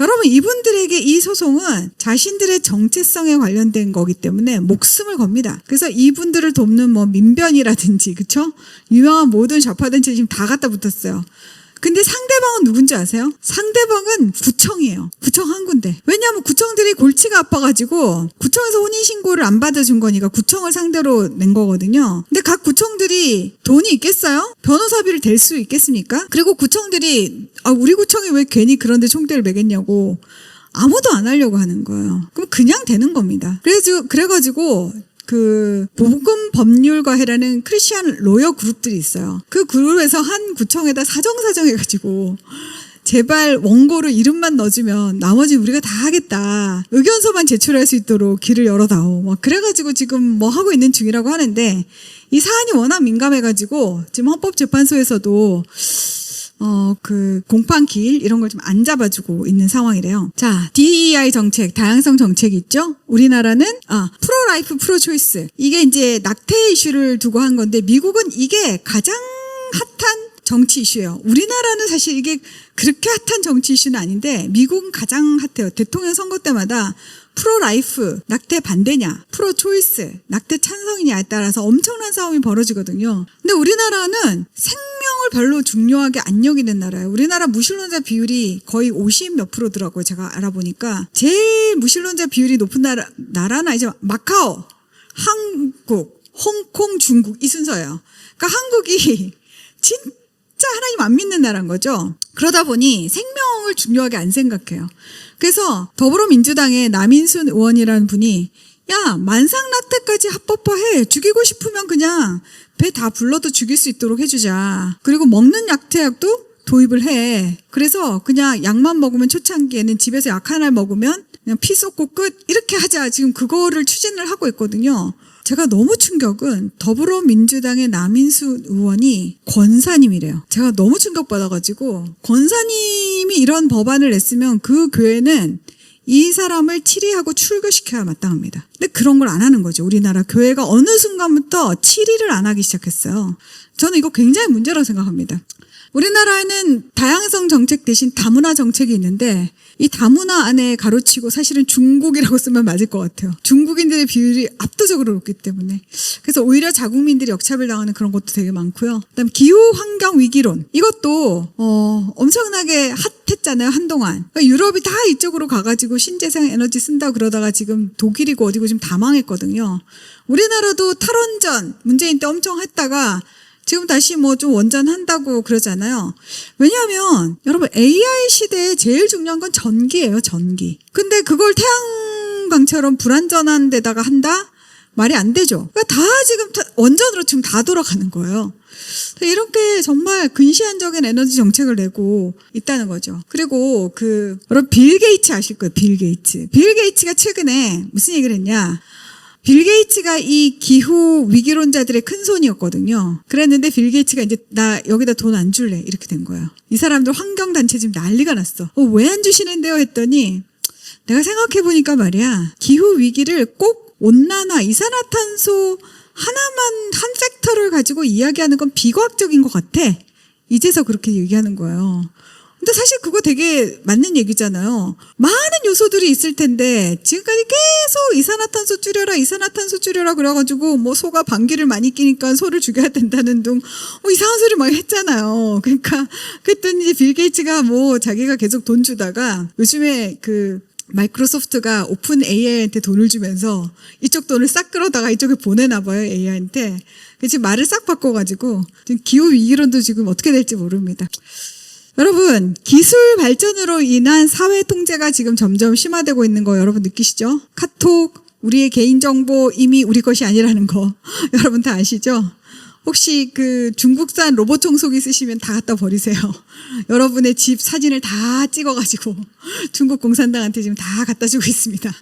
A: 여러분 이분들에게 이 소송은 자신들의 정체성에 관련된 거기 때문에 목숨을 겁니다. 그래서 이분들을 돕는 뭐 민변이라든지 그쵸? 유명한 모든 좌파단체 지금 다 갖다 붙었어요. 근데 상대방은 누군지 아세요? 상대방은 구청이에요. 구청 한 군데. 왜냐하면 구청들이 골치가 아파가지고 구청에서 혼인신고를 안 받아준 거니까 구청을 상대로 낸 거거든요. 근데 각 구청들이 돈이 있겠어요? 변호사비를 댈 수 있겠습니까? 그리고 구청들이 우리 구청이 왜 괜히 그런데 총대를 매겠냐고 아무도 안 하려고 하는 거예요. 그럼 그냥 되는 겁니다. 그래가지고 그 복음 법률가회라는 크리스천 로여 그룹들이 있어요. 그 그룹에서 한 구청에다 사정해가지고 제발 원고로 이름만 넣어주면 나머지 우리가 다 하겠다. 의견서만 제출할 수 있도록 길을 열어다오. 막 그래가지고 지금 뭐 하고 있는 중이라고 하는데 이 사안이 워낙 민감해가지고 지금 헌법재판소에서도 그 공판 기일 이런 걸 좀 안 잡아주고 있는 상황이래요. 자, DEI 정책, 다양성 정책이 있죠? 우리나라는 프로라이프, 프로초이스. 이게 이제 낙태 이슈를 두고 한 건데 미국은 이게 가장 핫한 정치 이슈예요. 우리나라는 사실 이게 그렇게 핫한 정치 이슈는 아닌데 미국은 가장 핫해요. 대통령 선거 때마다 프로라이프, 낙태 반대냐, 프로초이스, 낙태 찬성이냐에 따라서 엄청난 싸움이 벌어지거든요. 근데 우리나라는 생명을 별로 중요하게 안 여기는 나라예요. 우리나라 무신론자 비율이 거의 50 몇 프로더라고요. 제가 알아보니까. 제일 무신론자 비율이 높은 나라는 아니죠. 마카오, 한국, 홍콩, 중국 이 순서예요. 그러니까 한국이 진짜 하나님 안 믿는 나라인 거죠. 그러다 보니 생명을 중요하게 안 생각해요. 그래서 더불어민주당의 남인순 의원이라는 분이 야, 만상낙태까지 합법화해. 죽이고 싶으면 그냥 배 다 불러도 죽일 수 있도록 해주자. 그리고 먹는 낙태약도 도입을 해. 그래서 그냥 약만 먹으면 초창기에는 집에서 약 하나 먹으면 그냥 피 쏟고 끝. 이렇게 하자. 지금 그거를 추진을 하고 있거든요. 제가 너무 충격은 더불어민주당의 남인순 의원이 권사님이래요. 제가 너무 충격받아가지고 권사님이 이런 법안을 냈으면 그 교회는 이 사람을 치리하고 출교시켜야 마땅합니다. 근데 그런 걸 안 하는 거죠. 우리나라 교회가 어느 순간부터 치리를 안 하기 시작했어요. 저는 이거 굉장히 문제라고 생각합니다. 우리나라에는 다양성 정책 대신 다문화 정책이 있는데 이 다문화 안에 가로치고 사실은 중국이라고 쓰면 맞을 것 같아요. 중국인들의 비율이 압도적으로 높기 때문에. 그래서 오히려 자국민들이 역차별 당하는 그런 것도 되게 많고요. 그다음 기후환경 위기론. 이것도 엄청나게 핫했잖아요. 한동안. 그러니까 유럽이 다 이쪽으로 가가지고 신재생 에너지 쓴다고 그러다가 지금 독일이고 어디고 지금 다 망했거든요. 우리나라도 탈원전 문재인 때 엄청 했다가 지금 다시 뭐 좀 원전한다고 그러잖아요. 왜냐하면 여러분 AI 시대에 제일 중요한 건 전기예요. 전기. 근데 그걸 태양광처럼 불안전한 데다가 한다? 말이 안 되죠. 그러니까 다 지금 원전으로 지금 다 돌아가는 거예요. 이렇게 정말 근시안적인 에너지 정책을 내고 있다는 거죠. 그리고 여러분 빌 게이츠 아실 거예요. 빌 게이츠. 빌 게이츠가 최근에 무슨 얘기를 했냐. 빌 게이츠가 이 기후 위기론자들의 큰 손이었거든요. 그랬는데 빌 게이츠가 이제 나 여기다 돈 안 줄래 이렇게 된 거예요. 이 사람들 환경단체 지금 난리가 났어. 왜 안 주시는데요 했더니 내가 생각해보니까 말이야. 기후 위기를 꼭 온난화, 이산화탄소 하나만 한 팩터를 가지고 이야기하는 건 비과학적인 것 같아. 이제서 그렇게 얘기하는 거예요. 근데 사실 그거 되게 맞는 얘기잖아요. 많은 요소들이 있을 텐데 지금까지 계속 이산화탄소 줄여라 그래가지고 뭐 소가 방귀를 많이 끼니까 소를 죽여야 된다는 등 이상한 소리 막 했잖아요. 그러니까 그랬더니 이제 빌 게이츠가 뭐 자기가 계속 돈 주다가 요즘에 마이크로소프트가 오픈 AI한테 돈을 주면서 이쪽 돈을 싹 끌어다가 이쪽에 보내나 봐요. AI한테. 지금 말을 싹 바꿔가지고 지금 기후 위기론도 지금 어떻게 될지 모릅니다. 여러분, 기술 발전으로 인한 사회 통제가 지금 점점 심화되고 있는 거 여러분 느끼시죠? 카톡, 우리의 개인정보 이미 우리 것이 아니라는 거 여러분 다 아시죠? 혹시 중국산 로봇 청소기 쓰시면 다 갖다 버리세요. 여러분의 집 사진을 다 찍어가지고 중국 공산당한테 지금 다 갖다 주고 있습니다.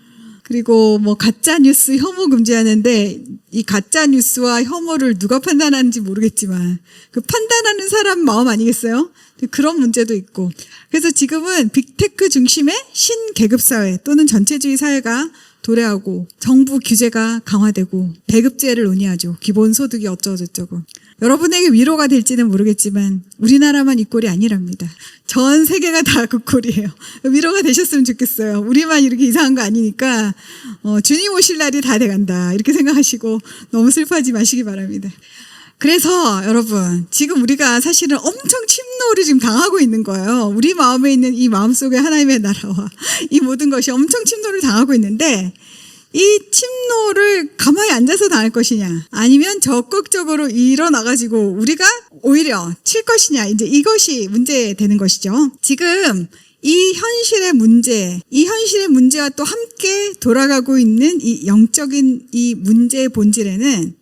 A: 그리고 뭐 가짜 뉴스 혐오 금지하는데 이 가짜 뉴스와 혐오를 누가 판단하는지 모르겠지만 그 판단하는 사람 마음 아니겠어요? 그런 문제도 있고. 그래서 지금은 빅테크 중심의 신계급 사회 또는 전체주의 사회가 도래하고 정부 규제가 강화되고 배급제를 논의하죠. 기본소득이 어쩌고저쩌고. 여러분에게 위로가 될지는 모르겠지만 우리나라만 이 꼴이 아니랍니다. 전 세계가 다 그 꼴이에요. 위로가 되셨으면 좋겠어요. 우리만 이렇게 이상한 거 아니니까 주님 오실 날이 다 돼간다 이렇게 생각하시고 너무 슬퍼하지 마시기 바랍니다. 그래서 여러분 지금 우리가 사실은 엄청 침노를 지금 당하고 있는 거예요. 우리 마음에 있는 이 마음속에 하나님의 나라와 이 모든 것이 엄청 침노를 당하고 있는데 이 침노를 가만히 앉아서 당할 것이냐 아니면 적극적으로 일어나가지고 우리가 오히려 칠 것이냐 이제 이것이 문제되는 것이죠. 지금 이 현실의 문제와 또 함께 돌아가고 있는 이 영적인 이 문제의 본질에는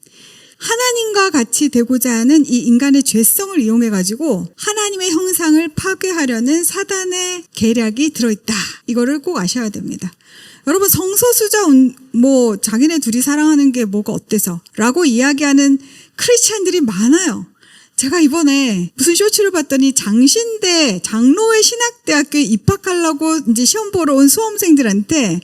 A: 하나님과 같이 되고자 하는 이 인간의 죄성을 이용해가지고 하나님의 형상을 파괴하려는 사단의 계략이 들어있다. 이거를 꼭 아셔야 됩니다. 여러분, 성소수자 뭐 자기네 둘이 사랑하는 게 뭐가 어때서 라고 이야기하는 크리스찬들이 많아요. 제가 이번에 무슨 쇼츠를 봤더니 장신대 장로회 신학대학교에 입학하려고 이제 시험 보러 온 수험생들한테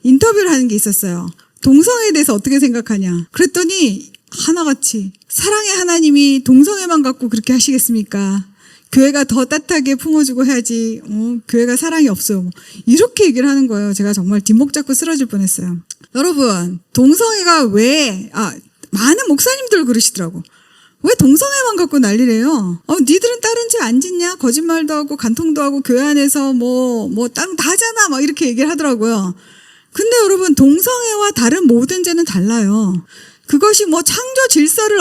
A: 인터뷰를 하는 게 있었어요. 동성애에 대해서 어떻게 생각하냐. 그랬더니 하나같이 사랑의 하나님이 동성애만 갖고 그렇게 하시겠습니까? 교회가 더 따뜻하게 품어주고 해야지. 교회가 사랑이 없어요. 뭐 이렇게 얘기를 하는 거예요. 제가 정말 뒷목 잡고 쓰러질 뻔했어요. 여러분, 동성애가 많은 목사님들 그러시더라고. 왜 동성애만 갖고 난리래요? 니들은 다른 죄 안 짓냐? 거짓말도 하고 간통도 하고 교회 안에서 다른 다 하잖아. 막 이렇게 얘기를 하더라고요. 근데 여러분, 동성애와 다른 모든 죄는 달라요. 그것이 뭐 창조 질서를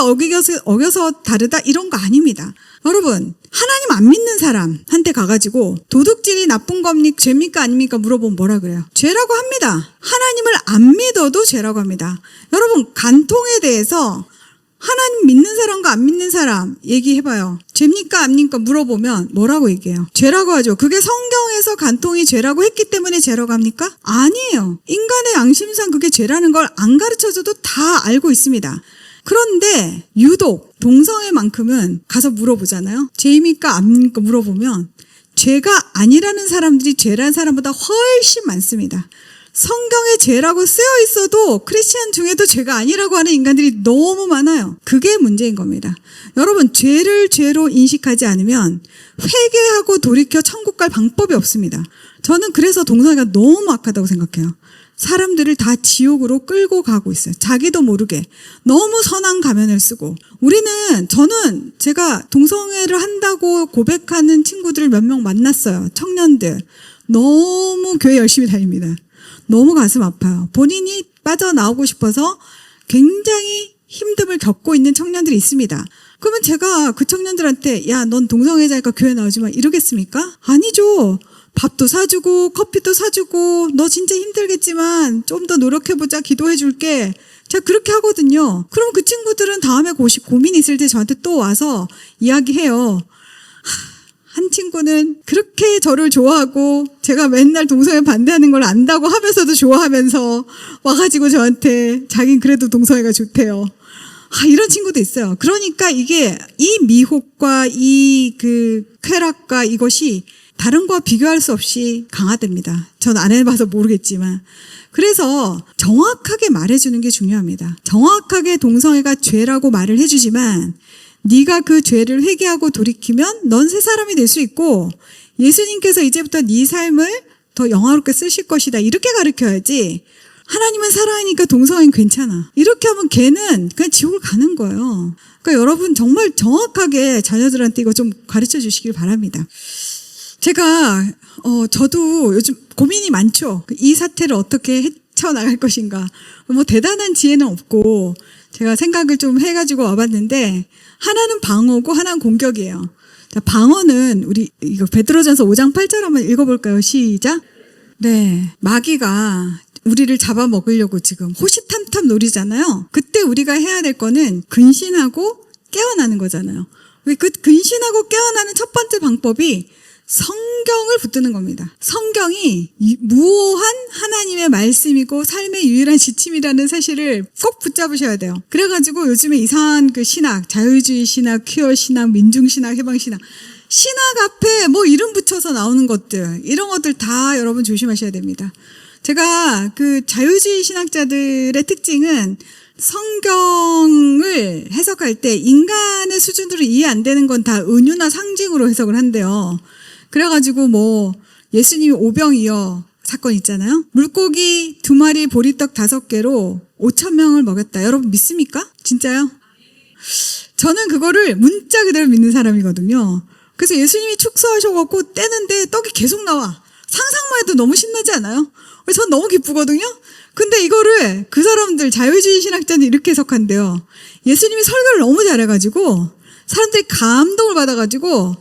A: 어겨서 다르다 이런 거 아닙니다. 여러분, 하나님 안 믿는 사람한테 가가지고 도둑질이 나쁜 겁니까? 죄입니까? 아닙니까? 물어보면 뭐라 그래요? 죄라고 합니다. 하나님을 안 믿어도 죄라고 합니다. 여러분, 간통에 대해서 하나님 믿는 사람과 안 믿는 사람 얘기해봐요. 죄입니까? 아닙니까? 물어보면 뭐라고 얘기해요? 죄라고 하죠. 그게 성경에서 간통이 죄라고 했기 때문에 죄라고 합니까? 아니에요. 인간의 양심상 그게 죄라는 걸 안 가르쳐줘도 다 알고 있습니다. 그런데 유독 동성애만큼은 가서 물어보잖아요. 죄입니까? 아닙니까? 물어보면 죄가 아니라는 사람들이 죄라는 사람보다 훨씬 많습니다. 성경에 죄라고 쓰여 있어도 크리스찬 중에도 죄가 아니라고 하는 인간들이 너무 많아요. 그게 문제인 겁니다. 여러분, 죄를 죄로 인식하지 않으면 회개하고 돌이켜 천국 갈 방법이 없습니다. 저는 그래서 동성애가 너무 악하다고 생각해요. 사람들을 다 지옥으로 끌고 가고 있어요. 자기도 모르게 너무 선한 가면을 쓰고. 저는 제가 동성애를 한다고 고백하는 친구들을 몇 명 만났어요. 청년들. 너무 교회 열심히 다닙니다. 너무 가슴 아파요. 본인이 빠져나오고 싶어서 굉장히 힘듦을 겪고 있는 청년들이 있습니다. 그러면 제가 그 청년들한테 야, 넌 동성애자니까 교회 나오지 마 이러겠습니까? 아니죠. 밥도 사주고 커피도 사주고 너 진짜 힘들겠지만 좀 더 노력해보자, 기도해줄게. 제가 그렇게 하거든요. 그럼 그 친구들은 다음에 고민이 있을 때 저한테 또 와서 이야기해요. 한 친구는 그렇게 저를 좋아하고 제가 맨날 동성애 반대하는 걸 안다고 하면서도 좋아하면서 와가지고 저한테 자긴 그래도 동성애가 좋대요. 이런 친구도 있어요. 그러니까 이게 이 미혹과 이 쾌락과 이것이 다른 거와 비교할 수 없이 강하답니다. 전 안 해봐서 모르겠지만. 그래서 정확하게 말해주는 게 중요합니다. 정확하게 동성애가 죄라고 말을 해주지만 네가 그 죄를 회개하고 돌이키면 넌 새 사람이 될 수 있고 예수님께서 이제부터 네 삶을 더 영화롭게 쓰실 것이다. 이렇게 가르쳐야지 하나님은 사랑하니까 동성애는 괜찮아. 이렇게 하면 걔는 그냥 지옥을 가는 거예요. 그러니까 여러분 정말 정확하게 자녀들한테 이거 좀 가르쳐 주시길 바랍니다. 제가 저도 요즘 고민이 많죠. 이 사태를 어떻게 헤쳐나갈 것인가. 뭐 대단한 지혜는 없고 제가 생각을 좀 해가지고 와봤는데 하나는 방어고 하나는 공격이에요. 자, 방어는 우리 이거 베드로전서 5장 8절 한번 읽어볼까요? 시작. 네, 마귀가 우리를 잡아먹으려고 지금 호시탐탐 노리잖아요. 그때 우리가 해야 될 거는 근신하고 깨어나는 거잖아요. 그 근신하고 깨어나는 첫 번째 방법이 성경을 붙드는 겁니다. 성경이 무오한 하나님의 말씀이고 삶의 유일한 지침이라는 사실을 꼭 붙잡으셔야 돼요. 그래가지고 요즘에 이상한 신학, 자유주의 신학, 퀴어 신학, 민중 신학, 해방 신학, 신학 앞에 뭐 이름 붙여서 나오는 것들, 이런 것들 다 여러분 조심하셔야 됩니다. 제가 자유주의 신학자들의 특징은 성경을 해석할 때 인간의 수준으로 이해 안 되는 건 다 은유나 상징으로 해석을 한대요. 그래가지고 뭐 예수님이 오병이어 사건 있잖아요. 물고기 2마리 보리떡 5개로 5,000명을 먹였다. 여러분 믿습니까? 진짜요? 저는 그거를 문자 그대로 믿는 사람이거든요. 그래서 예수님이 축사하셔갖고 떼는데 떡이 계속 나와. 상상만 해도 너무 신나지 않아요? 전 너무 기쁘거든요. 근데 이거를 그 사람들 자유주의 신학자는 이렇게 해석한대요. 예수님이 설교를 너무 잘해가지고 사람들이 감동을 받아가지고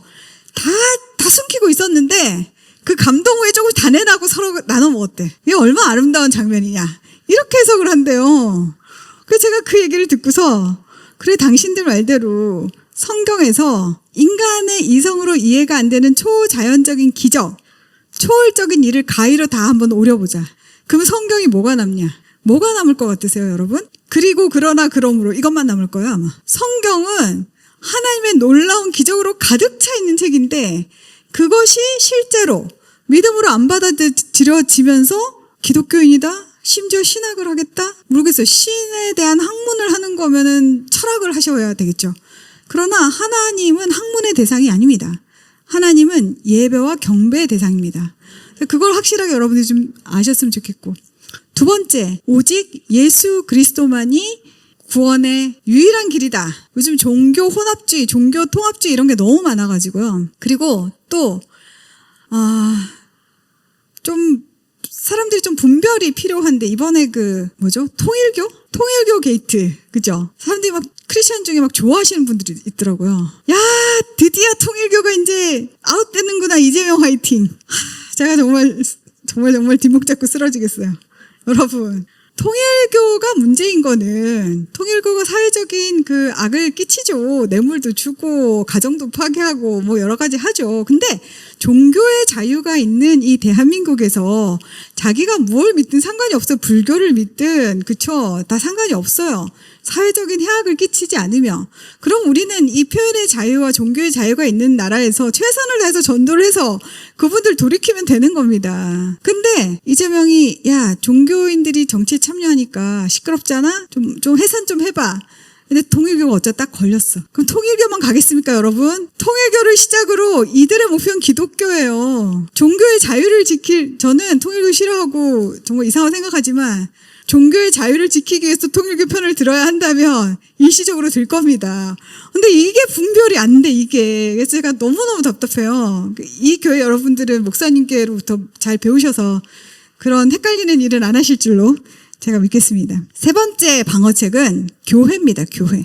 A: 다 숨기고 있었는데 그 감동 후에 조금 다 내라고 서로 나눠 먹었대. 이게 얼마나 아름다운 장면이냐. 이렇게 해석을 한대요. 그래서 제가 그 얘기를 듣고서 그래 당신들 말대로 성경에서 인간의 이성으로 이해가 안 되는 초자연적인 기적, 초월적인 일을 가히로 다 한번 오려보자. 그럼 성경이 뭐가 남냐? 뭐가 남을 것 같으세요, 여러분? 그리고 그러나 그러므로 이것만 남을 거예요, 아마. 성경은 하나님의 놀라운 기적으로 가득 차 있는 책인데 그것이 실제로 믿음으로 안 받아들여지면서 기독교인이다? 심지어 신학을 하겠다? 모르겠어요. 신에 대한 학문을 하는 거면은 철학을 하셔야 되겠죠. 그러나 하나님은 학문의 대상이 아닙니다. 하나님은 예배와 경배의 대상입니다. 그걸 확실하게 여러분들이 좀 아셨으면 좋겠고. 두 번째, 오직 예수 그리스도만이 구원의 유일한 길이다. 요즘 종교 혼합주의, 종교 통합주의 이런 게 너무 많아가지고요. 그리고 또 좀 사람들이 좀 분별이 필요한데 이번에 통일교 게이트, 그죠? 사람들이 막 크리스천 중에 막 좋아하시는 분들이 있더라고요. 야, 드디어 통일교가 이제 아웃되는구나. 이재명 화이팅. 제가 정말 뒷목 잡고 쓰러지겠어요. 여러분, 통일교가 문제인 거는 통일교가 사회적인 그 악을 끼치죠. 뇌물도 주고 가정도 파괴하고 뭐 여러 가지 하죠. 근데 종교의 자유가 있는 이 대한민국에서 자기가 뭘 믿든 상관이 없어요. 불교를 믿든 그쵸? 다 상관이 없어요. 사회적인 해악을 끼치지 않으며. 그럼 우리는 이 표현의 자유와 종교의 자유가 있는 나라에서 최선을 다해서 전도를 해서 그분들 돌이키면 되는 겁니다. 근데 이재명이 야 종교인들이 정치에 참여하니까 시끄럽잖아? 좀 해산 좀 해봐. 근데 통일교가 어쩌다 딱 걸렸어. 그럼 통일교만 가겠습니까, 여러분? 통일교를 시작으로 이들의 목표는 기독교예요. 종교의 자유를 저는 통일교 싫어하고 정말 이상하게 생각하지만 종교의 자유를 지키기 위해서 통일교 편을 들어야 한다면 일시적으로 들 겁니다. 근데 이게 분별이 안 돼, 이게. 그래서 제가 너무너무 답답해요. 이 교회 여러분들은 목사님께로부터 잘 배우셔서 그런 헷갈리는 일은 안 하실 줄로 제가 믿겠습니다. 세 번째 방어책은 교회입니다, 교회.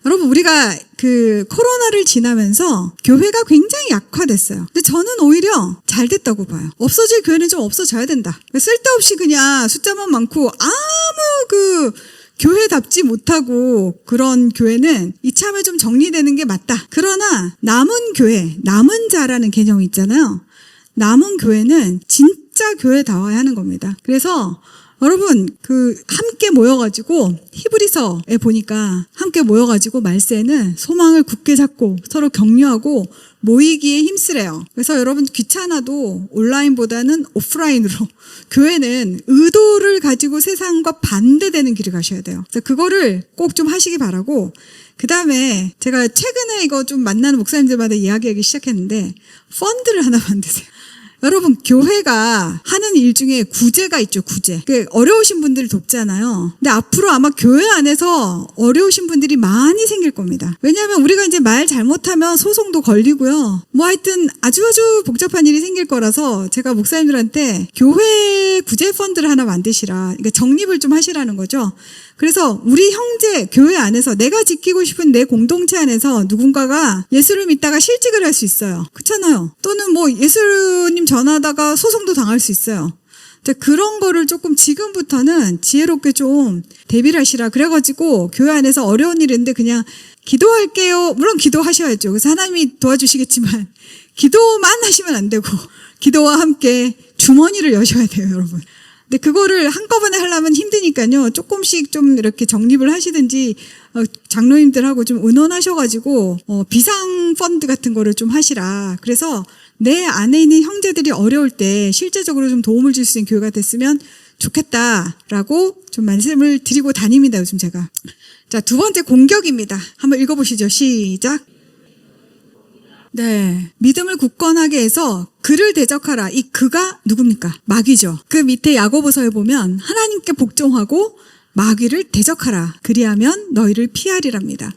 A: 여러분, 우리가 그 코로나를 지나면서 교회가 굉장히 약화됐어요. 근데 저는 오히려 잘 됐다고 봐요. 없어질 교회는 좀 없어져야 된다. 쓸데없이 그냥 숫자만 많고 아무 교회답지 못하고 그런 교회는 이참에 좀 정리되는 게 맞다. 그러나 남은 교회, 남은 자라는 개념이 있잖아요. 남은 교회는 진짜 교회다워야 하는 겁니다. 그래서 여러분 함께 모여가지고 히브리서에 보니까 함께 모여가지고 말세는 소망을 굳게 잡고 서로 격려하고 모이기에 힘쓰래요. 그래서 여러분 귀찮아도 온라인보다는 오프라인으로 교회는 의도를 가지고 세상과 반대되는 길을 가셔야 돼요. 그래서 그거를 꼭 좀 하시기 바라고 그 다음에 제가 최근에 이거 좀 만나는 목사님들마다 이야기하기 시작했는데 펀드를 하나 만드세요. 여러분 교회가 하는 일 중에 구제가 있죠. 구제. 어려우신 분들을 돕잖아요. 근데 앞으로 아마 교회 안에서 어려우신 분들이 많이 생길 겁니다. 왜냐하면 우리가 이제 말 잘못하면 소송도 걸리고요. 뭐 하여튼 아주 복잡한 일이 생길 거라서 제가 목사님들한테 교회 구제 펀드를 하나 만드시라. 그러니까 정립을 좀 하시라는 거죠. 그래서 우리 형제 교회 안에서 내가 지키고 싶은 내 공동체 안에서 누군가가 예수를 믿다가 실직을 할 수 있어요. 그렇잖아요. 또는 뭐 예수님 전하다가 소송도 당할 수 있어요. 그런 거를 조금 지금부터는 지혜롭게 좀 대비를 하시라. 그래가지고 교회 안에서 어려운 일이 있는데 그냥 기도할게요. 물론 기도하셔야죠. 그래서 하나님이 도와주시겠지만 기도만 하시면 안 되고 기도와 함께 주머니를 여셔야 돼요, 여러분. 근데 그거를 한꺼번에 하려면 힘드니까요. 조금씩 좀 이렇게 정립을 하시든지 장로님들하고 좀 의논하셔가지고 비상 펀드 같은 거를 좀 하시라. 그래서 내 안에 있는 형제들이 어려울 때 실제적으로 좀 도움을 줄 수 있는 교회가 됐으면 좋겠다라고 좀 말씀을 드리고 다닙니다, 요즘 제가. 자, 두 번째 공격입니다. 한번 읽어보시죠. 시작. 네. 믿음을 굳건하게 해서 그를 대적하라. 이 그가 누굽니까? 마귀죠. 그 밑에 야고보서에 보면 하나님께 복종하고 마귀를 대적하라. 그리하면 너희를 피하리랍니다.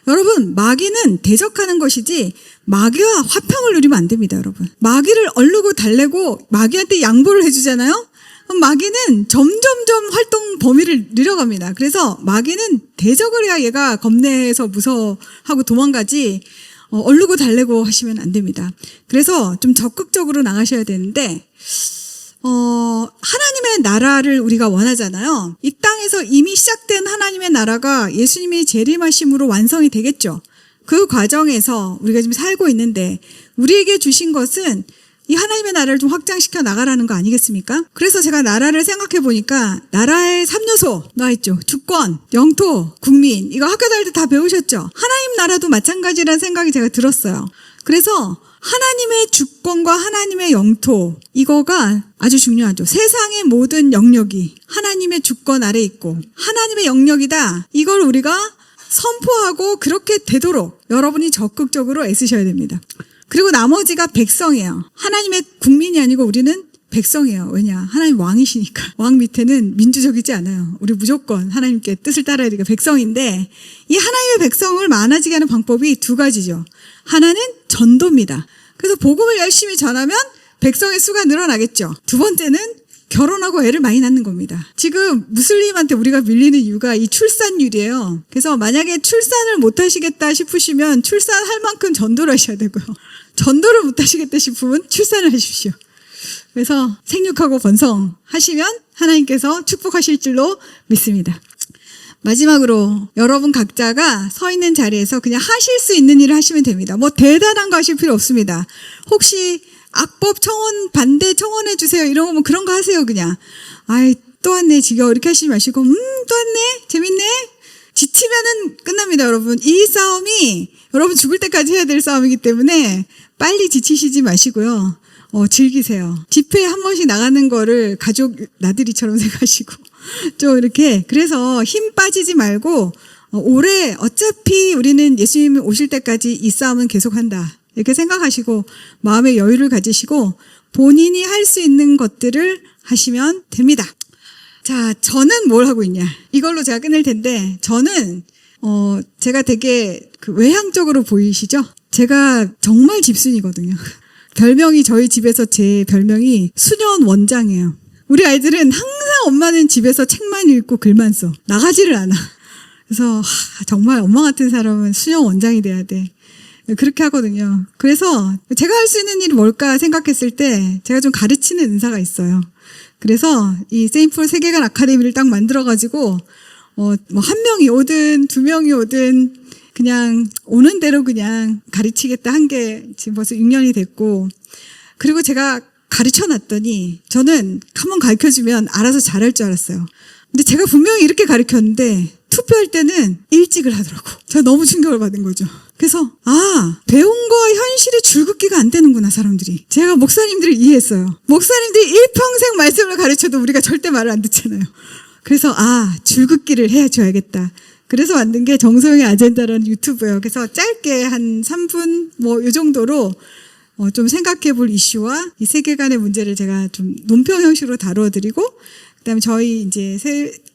A: 여러분, 마귀는 대적하는 것이지 마귀와 화평을 누리면 안 됩니다, 여러분. 마귀를 얼르고 달래고 마귀한테 양보를 해주잖아요? 그럼 마귀는 점점점 활동 범위를 늘려갑니다. 그래서 마귀는 대적을 해야 얘가 겁내서 무서워하고 도망가지 얼르고 달래고 하시면 안 됩니다. 그래서 좀 적극적으로 나가셔야 되는데 하나님의 나라를 우리가 원하잖아요. 이 땅에서 이미 시작된 하나님의 나라가 예수님이 재림하심으로 완성이 되겠죠. 그 과정에서 우리가 지금 살고 있는데 우리에게 주신 것은 이 하나님의 나라를 좀 확장시켜 나가라는 거 아니겠습니까? 그래서 제가 나라를 생각해 보니까 나라의 3요소 나와 있죠. 주권, 영토, 국민. 이거 학교 다닐 때 다 배우셨죠? 하나님 나라도 마찬가지라는 생각이 제가 들었어요. 그래서 하나님의 주권과 하나님의 영토, 이거가 아주 중요하죠. 세상의 모든 영역이 하나님의 주권 아래 있고 하나님의 영역이다. 이걸 우리가 선포하고 그렇게 되도록 여러분이 적극적으로 애쓰셔야 됩니다. 그리고 나머지가 백성이에요. 하나님의 국민이 아니고 우리는 백성이에요. 왜냐? 하나님 왕이시니까. 왕 밑에는 민주적이지 않아요. 우리 무조건 하나님께 뜻을 따라야 되니까 백성인데, 이 하나님의 백성을 많아지게 하는 방법이 두 가지죠. 하나는 전도입니다. 그래서 복음을 열심히 전하면 백성의 수가 늘어나겠죠. 두 번째는 결혼하고 애를 많이 낳는 겁니다. 지금 무슬림한테 우리가 밀리는 이유가 이 출산율이에요. 그래서 만약에 출산을 못 하시겠다 싶으시면 출산할 만큼 전도를 하셔야 되고요. 전도를 못 하시겠다 싶으면 출산을 하십시오. 그래서 생육하고 번성하시면 하나님께서 축복하실 줄로 믿습니다. 마지막으로 여러분 각자가 서 있는 자리에서 그냥 하실 수 있는 일을 하시면 됩니다. 뭐 대단한 거 하실 필요 없습니다. 혹시 악법 청원 반대 청원해 주세요 이런 거면 그런 거 하세요. 그냥 아이 또 왔네 지겨워 이렇게 하시지 마시고 또 왔네 재밌네 지치면은 끝납니다. 여러분 이 싸움이 여러분 죽을 때까지 해야 될 싸움이기 때문에 빨리 지치시지 마시고요. 즐기세요. 집회에 한 번씩 나가는 거를 가족 나들이처럼 생각하시고 좀 이렇게 그래서 힘 빠지지 말고 올해 어차피 우리는 예수님이 오실 때까지 이 싸움은 계속한다. 이렇게 생각하시고 마음의 여유를 가지시고 본인이 할 수 있는 것들을 하시면 됩니다. 자, 저는 뭘 하고 있냐. 이걸로 제가 끝낼 텐데 저는 제가 되게 외향적으로 보이시죠? 제가 정말 집순이거든요. 별명이 저희 집에서 제 별명이 수녀원 원장이에요. 우리 아이들은 항상 엄마는 집에서 책만 읽고 글만 써. 나가지를 않아. 그래서 정말 엄마 같은 사람은 수녀원 원장이 돼야 돼. 그렇게 하거든요. 그래서 제가 할 수 있는 일이 뭘까 생각했을 때 제가 좀 가르치는 은사가 있어요. 그래서 이 세인트폴 세계관 아카데미를 딱 만들어가지고 뭐 한 명이 오든 두 명이 오든 그냥 오는 대로 그냥 가르치겠다 한 게 지금 벌써 6년이 됐고 그리고 제가 가르쳐 놨더니 저는 한번 가르쳐주면 알아서 잘할 줄 알았어요. 근데 제가 분명히 이렇게 가르쳤는데 투표할 때는 일찍을 하더라고. 제가 너무 충격을 받은 거죠. 그래서 배운 거와 현실이 줄긋기가 안 되는구나 사람들이. 제가 목사님들을 이해했어요. 목사님들이 일평생 말씀을 가르쳐도 우리가 절대 말을 안 듣잖아요. 그래서 줄긋기를 해줘야겠다. 그래서 만든 게 정소영의 아젠다라는 유튜브예요. 그래서 짧게 한 3분 뭐 이 정도로 좀 생각해 볼 이슈와 이 세계관의 문제를 제가 좀 논평 형식으로 다루어 드리고 그다음에 저희 이제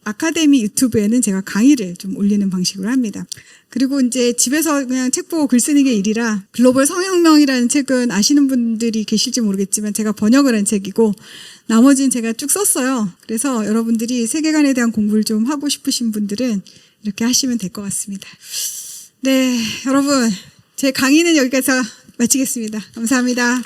A: 아카데미 유튜브에는 제가 강의를 좀 올리는 방식으로 합니다. 그리고 이제 집에서 그냥 책 보고 글 쓰는 게 일이라 글로벌 성혁명이라는 책은 아시는 분들이 계실지 모르겠지만 제가 번역을 한 책이고 나머지는 제가 쭉 썼어요. 그래서 여러분들이 세계관에 대한 공부를 좀 하고 싶으신 분들은 이렇게 하시면 될 것 같습니다. 네, 여러분 제 강의는 여기까지 마치겠습니다. 감사합니다.